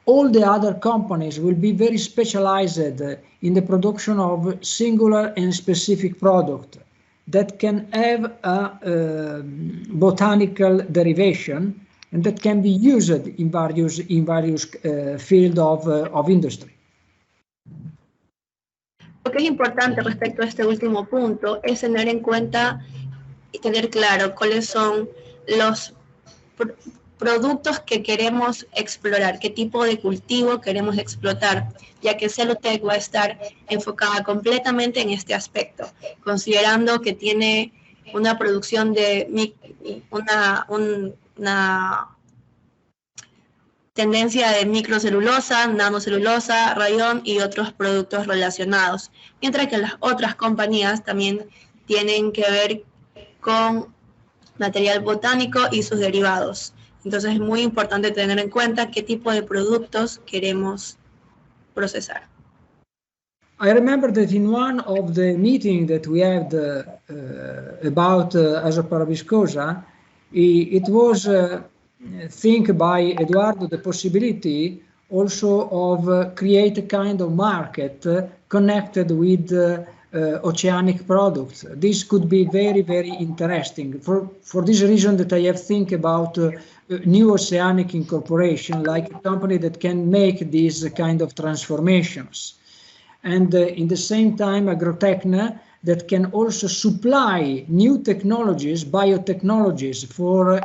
all the other companies will be very specialized in the production of singular and specific product that can have a botanical derivation and that can be used in various fields of industry. Lo que es importante respecto a este último punto es tener en cuenta y tener claro cuáles son los productos que queremos explorar, qué tipo de cultivo queremos explotar, ya que Cellutech va a estar enfocada completamente en este aspecto, considerando que tiene una producción de una tendencia de microcelulosa, nanocelulosa, rayón y otros productos relacionados, mientras que las otras compañías también tienen que ver con material botánico y sus derivados. Entonces es muy importante tener en cuenta qué tipo de productos queremos procesar. I remember that in one of the meetings that we had about Azospara viscosa, it was think by Eduardo the possibility also of create a kind of market connected with oceanic products. This could be very, very interesting. For this reason that I have think about New Oceanic Incorporation, like a company that can make these kind of transformations. And in the same time, Agrotechna, that can also supply new technologies, biotechnologies for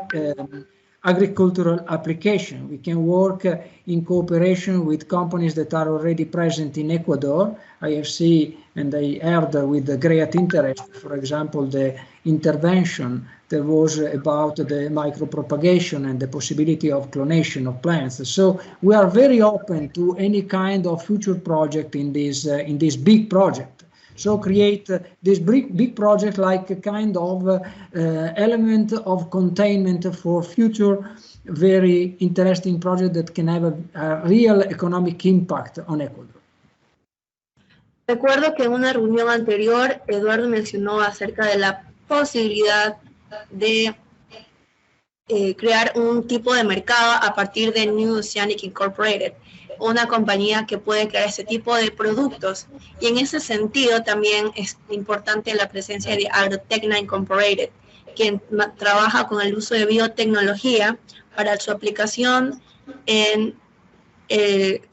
agricultural application. We can work in cooperation with companies that are already present in Ecuador. I have seen and I heard with great interest, for example, the intervention that was about the micropropagation and the possibility of clonation of plants. So we are very open to any kind of future project in this big project. So create this big project like a kind of element of containment for future very interesting project that can have a real economic impact on Ecuador. Recuerdo que en una reunión anterior, Eduardo mencionó acerca de la posibilidad de crear un tipo de mercado a partir de New Oceanic Incorporated, una compañía que puede crear ese tipo de productos. Y en ese sentido también es importante la presencia de Agrotechna Incorporated, que trabaja con el uso de biotecnología para su aplicación en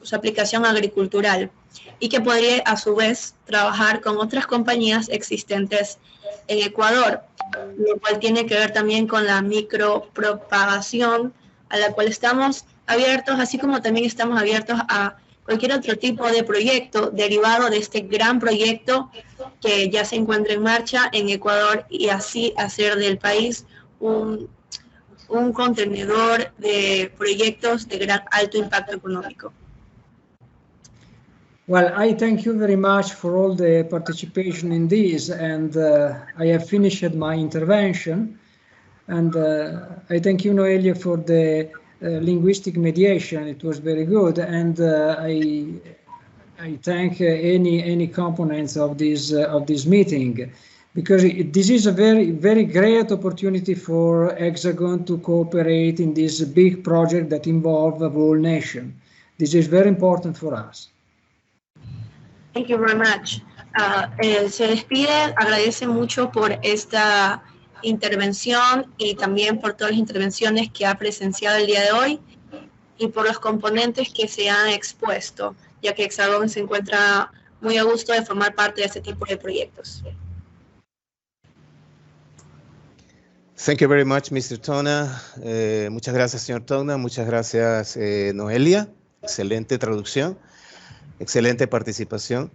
su aplicación agricultural, y que podría a su vez trabajar con otras compañías existentes en Ecuador, lo cual tiene que ver también con la micropropagación, a la cual estamos abiertos, así como también estamos abiertos a cualquier otro tipo de proyecto derivado de este gran proyecto que ya se encuentra en marcha en Ecuador, y así hacer del país un contenedor de proyectos de gran alto impacto económico. Well, I thank you very much for all the participation in this, and I have finished my intervention. And I thank you, Noelia, for the linguistic mediation. It was very good, and I thank any components of this meeting, because this is a very great opportunity for Hexagon to cooperate in this big project that involves the whole nation. This is very important for us. Thank you very much. Se despide, agradece mucho por esta intervención y también por todas las intervenciones que ha presenciado el día de hoy y por los componentes que se han expuesto, ya que Hexagon se encuentra muy a gusto de formar parte de este tipo de proyectos. Thank you very much, Mr. Tona. Muchas gracias, señor Tona. Muchas gracias, Noelia. Excelente traducción. Excelente participación.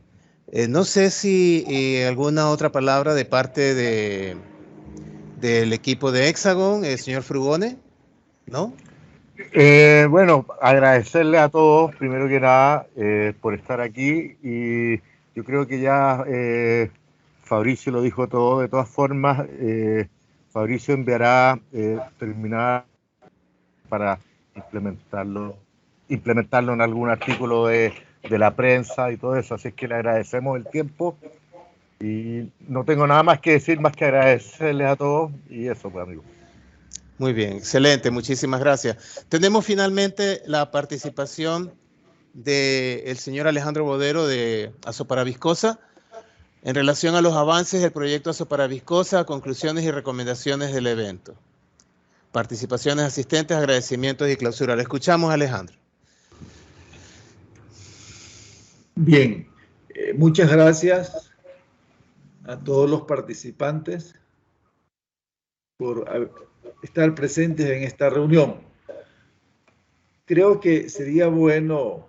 No sé si alguna otra palabra de parte del equipo de Hexagon, señor Frugone, ¿no? Bueno, agradecerle a todos, primero que nada, por estar aquí y yo creo que ya Fabricio lo dijo todo. De todas formas, Fabricio enviará terminar para implementarlo en algún artículo de la prensa y todo eso. Así es que le agradecemos el tiempo y no tengo nada más que decir, más que agradecerles a todos y eso, pues, amigos. Muy bien, excelente, muchísimas gracias. Tenemos finalmente la participación del señor Alejandro Bodero de Azoparabiscosa en relación a los avances del proyecto Azoparabiscosa, conclusiones y recomendaciones del evento. Participaciones asistentes, agradecimientos y clausura. Le escuchamos, Alejandro. Bien, muchas gracias a todos los participantes por estar presentes en esta reunión. Creo que sería bueno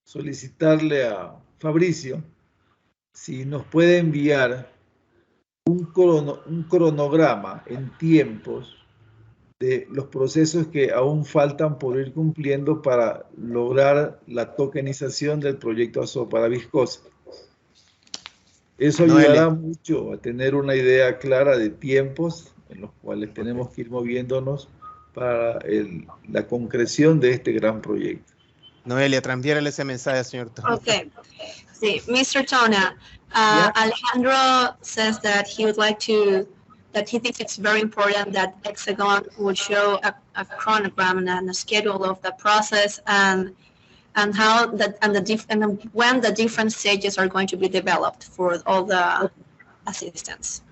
solicitarle a Fabricio si nos puede enviar un cronograma en tiempos de los procesos que aún faltan por ir cumpliendo para lograr la tokenización del proyecto Azoparabiscosa. Eso ayudará mucho a tener una idea clara de tiempos en los cuales tenemos que ir moviéndonos para la concreción de este gran proyecto. Noelia, transfiérale ese mensaje al señor Tona. Okay. Sí, Mr. Tona, Yeah. Alejandro says that he would like to, that he thinks it's very important that Hexagon would show a chronogram and a schedule of the process and how that and when the different stages are going to be developed for all the assistants.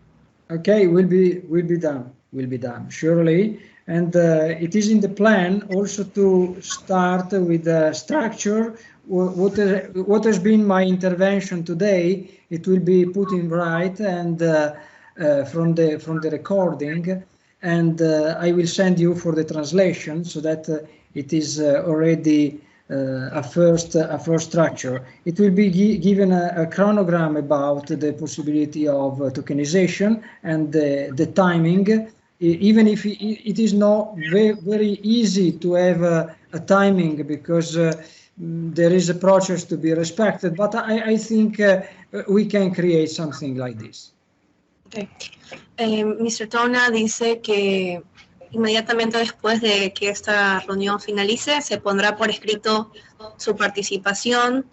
Okay, will be done surely, and it is in the plan also to start with the structure. What has been my intervention today, it will be put in right and from the recording, and I will send you for the translation so that it is already a first structure. It will be given a chronogram about the possibility of tokenization and the timing, even if it is not very easy to have a timing because there is a process to be respected, but I think we can create something like this. Okay. Mr. Tona dice que inmediatamente después de que esta reunión finalice, se pondrá por escrito su participación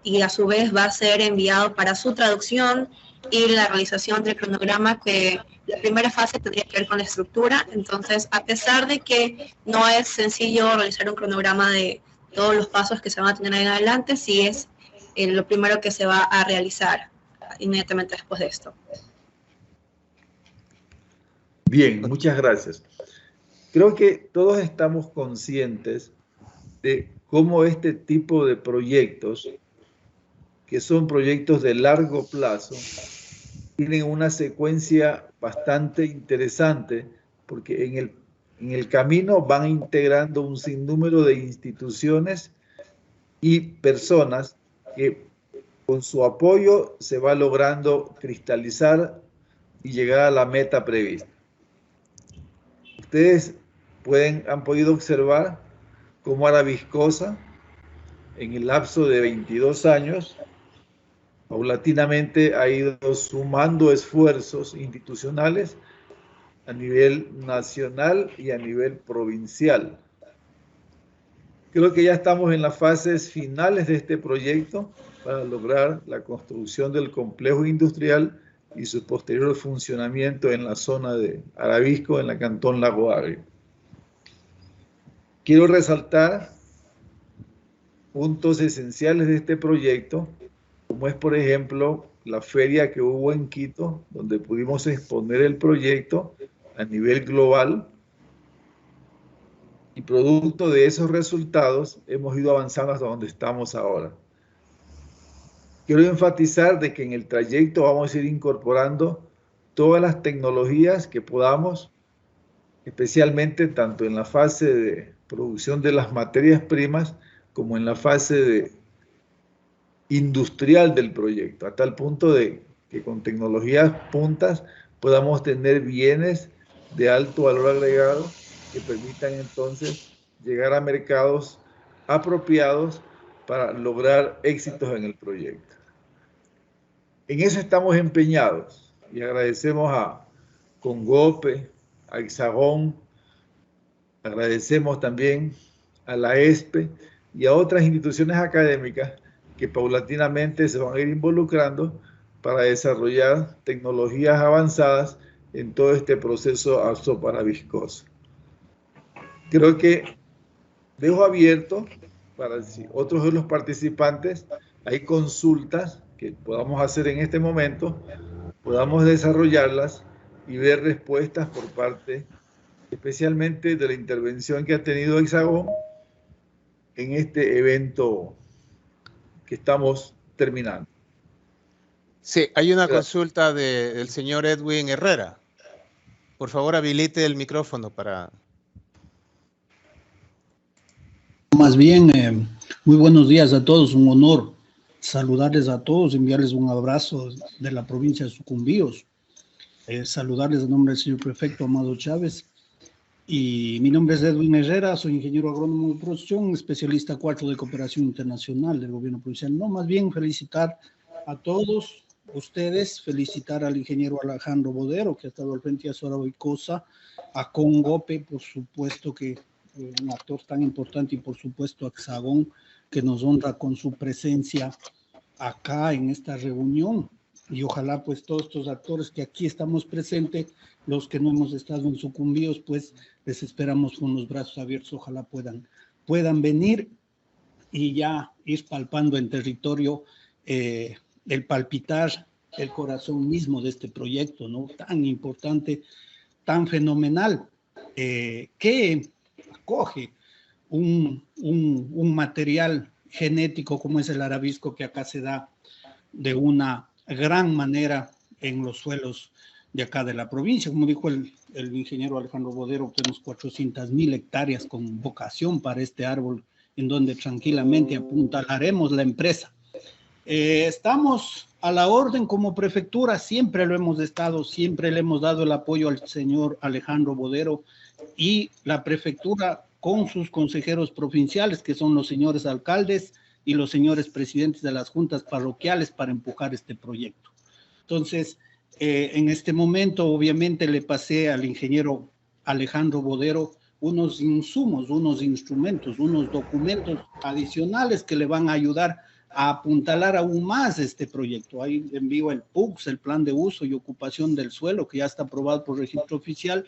y a su vez va a ser enviado para su traducción y la realización del cronograma, que la primera fase tendría que ver con la estructura. Entonces, a pesar de que no es sencillo realizar un cronograma de todos los pasos que se van a tener en adelante, sí es lo primero que se va a realizar inmediatamente después de esto. Bien, muchas gracias. Creo que todos estamos conscientes de cómo este tipo de proyectos, que son proyectos de largo plazo, tienen una secuencia bastante interesante, porque en el camino van integrando un sinnúmero de instituciones y personas que con su apoyo se va logrando cristalizar y llegar a la meta prevista. Ustedes han podido observar cómo Arabiscosa, en el lapso de 22 años, paulatinamente ha ido sumando esfuerzos institucionales a nivel nacional y a nivel provincial. Creo que ya estamos en las fases finales de este proyecto para lograr la construcción del complejo industrial y su posterior funcionamiento en la zona de Arabisco, en la Cantón Lago Agrio. Quiero resaltar puntos esenciales de este proyecto, como es, por ejemplo, la feria que hubo en Quito, donde pudimos exponer el proyecto a nivel global, y producto de esos resultados hemos ido avanzando hasta donde estamos ahora. Quiero enfatizar de que en el trayecto vamos a ir incorporando todas las tecnologías que podamos, especialmente tanto en la fase de producción de las materias primas como en la fase industrial del proyecto, a tal punto de que con tecnologías puntas podamos tener bienes de alto valor agregado que permitan entonces llegar a mercados apropiados para lograr éxitos en el proyecto. En eso estamos empeñados y agradecemos a Congope, a Hexagón, agradecemos también a la ESPE y a otras instituciones académicas que paulatinamente se van a ir involucrando para desarrollar tecnologías avanzadas en todo este proceso azoparabiscoso. Creo que dejo abierto para si otros de los participantes hay consultas que podamos hacer en este momento, podamos desarrollarlas y ver respuestas por parte, especialmente de la intervención que ha tenido Hexagón en este evento que estamos terminando. Sí, hay una consulta del señor Edwin Herrera. Por favor, habilite el micrófono para... Más bien, muy buenos días a todos, un honor saludarles a todos, enviarles un abrazo de la provincia de Sucumbíos, saludarles en nombre del señor prefecto Amado Chávez. Y mi nombre es Edwin Herrera, soy ingeniero agrónomo de producción, especialista 4 de cooperación internacional del gobierno provincial. No, más bien felicitar a todos ustedes, felicitar al ingeniero Alejandro Bodero, que ha estado al frente de Azoarabicosa, a Congope, por supuesto que un actor tan importante, y por supuesto a Hexagón, que nos honra con su presencia acá en esta reunión. Y ojalá pues todos estos actores que aquí estamos presentes, los que no hemos estado en Sucumbíos, pues les esperamos con los brazos abiertos, ojalá puedan venir y ya ir palpando en territorio el palpitar, el corazón mismo de este proyecto, ¿no? Tan importante, tan fenomenal, que acoge un material genético como es el arabisco, que acá se da de una gran manera en los suelos de acá de la provincia. Como dijo el ingeniero Alejandro Bodero, tenemos 400.000 hectáreas con vocación para este árbol, en donde tranquilamente apuntalaremos la empresa. Estamos a la orden como prefectura, siempre lo hemos estado, siempre le hemos dado el apoyo al señor Alejandro Bodero y la prefectura con sus consejeros provinciales, que son los señores alcaldes y los señores presidentes de las juntas parroquiales, para empujar este proyecto. Entonces, en este momento, obviamente, le pasé al ingeniero Alejandro Bodero unos insumos, unos instrumentos, unos documentos adicionales que le van a ayudar a apuntalar aún más este proyecto. Ahí envío el PUCS, el Plan de Uso y Ocupación del Suelo, que ya está aprobado por registro oficial,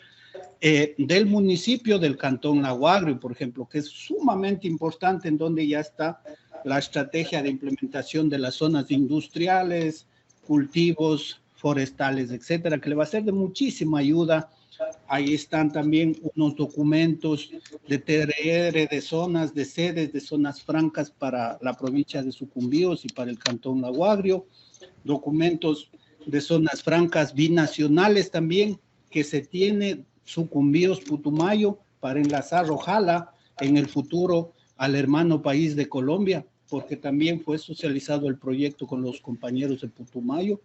del municipio del Cantón Nahuagrio, por ejemplo, que es sumamente importante, en donde ya está la estrategia de implementación de las zonas industriales, cultivos, forestales, etcétera, que le va a ser de muchísima ayuda. Ahí están también unos documentos de TRR, de zonas, de sedes, de zonas francas para la provincia de Sucumbíos y para el Cantón Nahuagrio, documentos de zonas francas binacionales también, que se tiene Sucumbíos, Putumayo, para enlazar, ojalá, en el futuro al hermano país de Colombia, porque también fue socializado el proyecto con los compañeros de Putumayo.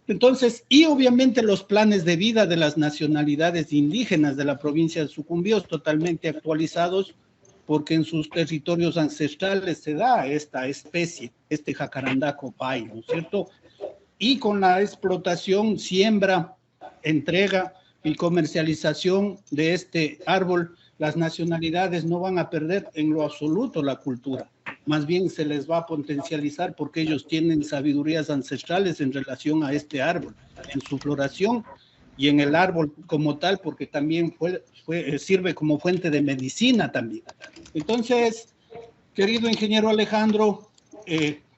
Entonces, y obviamente los planes de vida de las nacionalidades indígenas de la provincia de Sucumbíos, totalmente actualizados, porque en sus territorios ancestrales se da esta especie, este jacarandá copay, ¿no es cierto? Y con la explotación, siembra, entrega y comercialización de este árbol, las nacionalidades no van a perder en lo absoluto la cultura. Más bien se les va a potencializar, porque ellos tienen sabidurías ancestrales en relación a este árbol, en su floración y en el árbol como tal, porque también sirve como fuente de medicina también. Entonces, querido ingeniero Alejandro,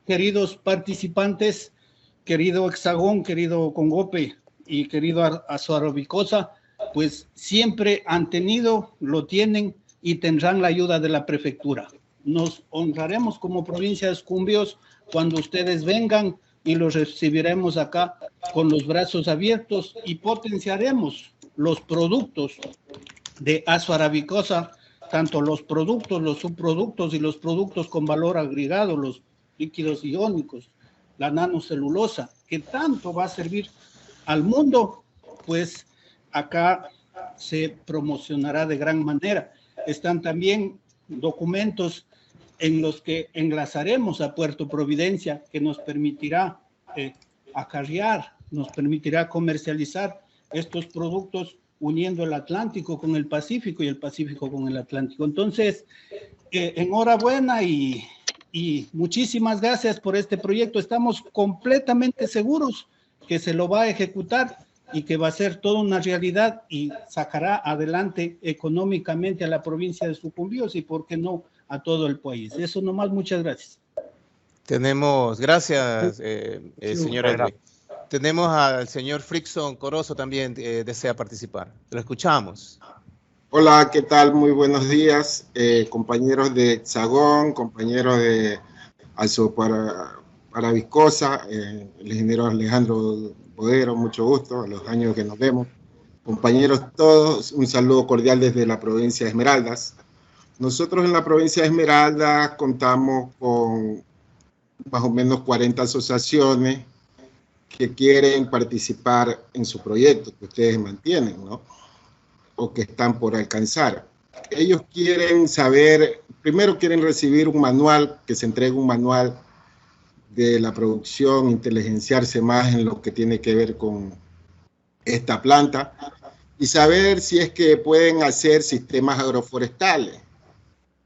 queridos participantes, querido Hexagón, querido Congope y querido Azoarabicosa, pues siempre han tenido, lo tienen y tendrán la ayuda de la prefectura. Nos honraremos como provincia de Sucumbíos cuando ustedes vengan y los recibiremos acá con los brazos abiertos y potenciaremos los productos de Azoarabicosa, tanto los productos, los subproductos y los productos con valor agregado, los líquidos iónicos, la nanocelulosa, que tanto va a servir al mundo, pues acá se promocionará de gran manera. Están también documentos en los que enlazaremos a Puerto Providencia, que nos permitirá acarrear, nos permitirá comercializar estos productos uniendo el Atlántico con el Pacífico y el Pacífico con el Atlántico. Entonces, enhorabuena y muchísimas gracias por este proyecto. Estamos completamente seguros que se lo va a ejecutar y que va a ser toda una realidad y sacará adelante económicamente a la provincia de Sucumbíos y, por qué no, a todo el país. Eso nomás, muchas gracias. Gracias, señor Edwin. Tenemos al señor Frickson Corozo también, desea participar. Lo escuchamos. Hola, ¿qué tal? Muy buenos días, compañeros de Hexagón, compañeros de Azoparabiscosa, el ingeniero Alejandro Bodero, mucho gusto, a los años que nos vemos. Compañeros todos, un saludo cordial desde la provincia de Esmeraldas. Nosotros en la provincia de Esmeraldas contamos con más o menos 40 asociaciones que quieren participar en su proyecto, que ustedes mantienen, ¿no? O que están por alcanzar. Ellos quieren saber, primero quieren recibir un manual, que se entregue un manual de la producción, inteligenciarse más en lo que tiene que ver con esta planta y saber si es que pueden hacer sistemas agroforestales.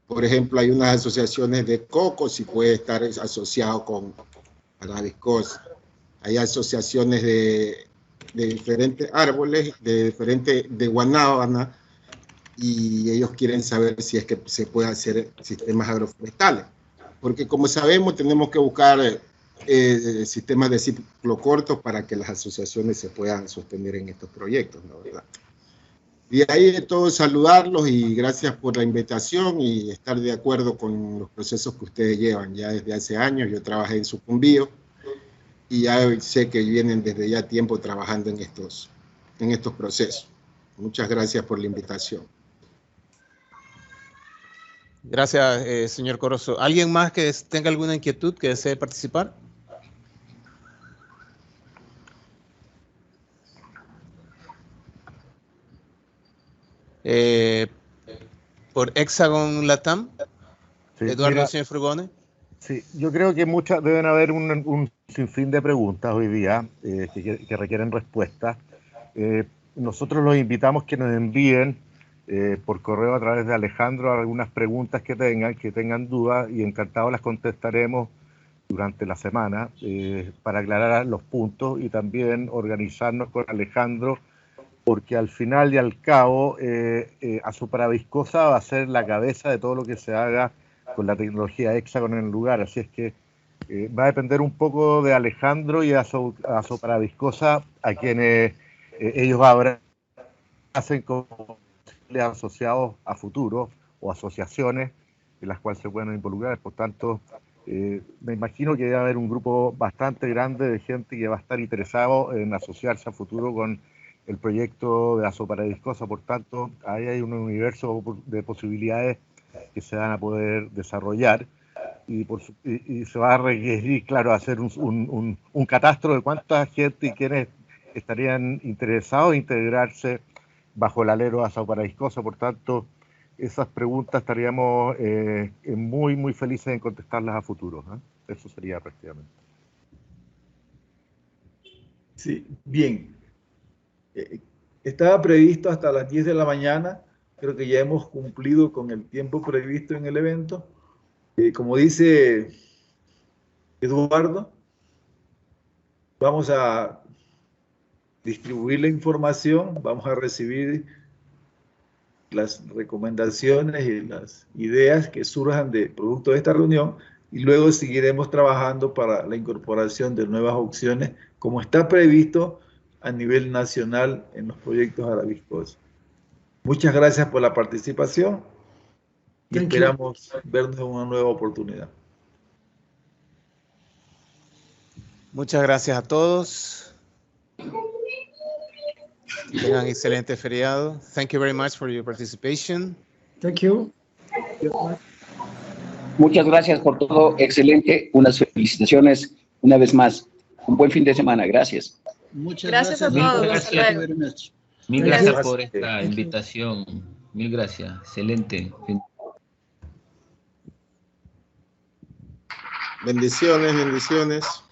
Por ejemplo, hay unas asociaciones de coco, si puede estar asociado con Arabiscosa. Hay asociaciones de diferentes árboles, de guanábana, y ellos quieren saber si es que se puede hacer sistemas agroforestales. Porque como sabemos, tenemos que buscar sistemas de ciclo corto para que las asociaciones se puedan sostener en estos proyectos, ¿no? ¿Verdad? Y ahí de todo saludarlos y gracias por la invitación y estar de acuerdo con los procesos que ustedes llevan ya desde hace años. Yo trabajé en Sucumbíos y ya sé que vienen desde ya tiempo trabajando en estos procesos. Muchas gracias por la invitación. Gracias, señor Corozo. ¿Alguien más que tenga alguna inquietud, que desee participar? Por Hexagon Latam, sí, Eduardo Frugone. Sí, yo creo que deben haber un sinfín de preguntas hoy día que requieren respuestas. Nosotros los invitamos que nos envíen por correo a través de Alejandro algunas preguntas que tengan dudas y encantados las contestaremos durante la semana para aclarar los puntos y también organizarnos con Alejandro, porque al final y al cabo Azoparabiscosa va a ser la cabeza de todo lo que se haga con la tecnología Hexagon en el lugar, así es que va a depender un poco de Alejandro y Azoparabiscosa, a quienes ellos hacen como asociados a futuro o asociaciones en las cuales se pueden involucrar. Por tanto, me imagino que va a haber un grupo bastante grande de gente que va a estar interesado en asociarse a futuro con el proyecto de Azoparabiscosa. Por tanto, ahí hay un universo de posibilidades que se van a poder desarrollar y se va a requerir, claro, hacer un catastro de cuánta gente y quiénes estarían interesados en integrarse bajo el alero de Azoparabiscosa. Por tanto, esas preguntas estaríamos muy, muy felices en contestarlas a futuro, ¿eh? Eso sería prácticamente. Sí, bien. Estaba previsto hasta las 10 de la mañana. Creo que ya hemos cumplido con el tiempo previsto en el evento. Como dice Eduardo, vamos a distribuir la información, vamos a recibir las recomendaciones y las ideas que surjan de producto de esta reunión y luego seguiremos trabajando para la incorporación de nuevas opciones como está previsto a nivel nacional en los proyectos Arabiscosa. Muchas gracias por la participación y esperamos vernos en una nueva oportunidad. Muchas gracias a todos. Tengan excelente feriado. Thank you very much for your participation. Thank you. Muchas gracias por todo. Excelente. Unas felicitaciones una vez más. Un buen fin de semana. Gracias. Muchas gracias a todos. Mil gracias por esta invitación. Mil gracias. Excelente. Bendiciones, bendiciones.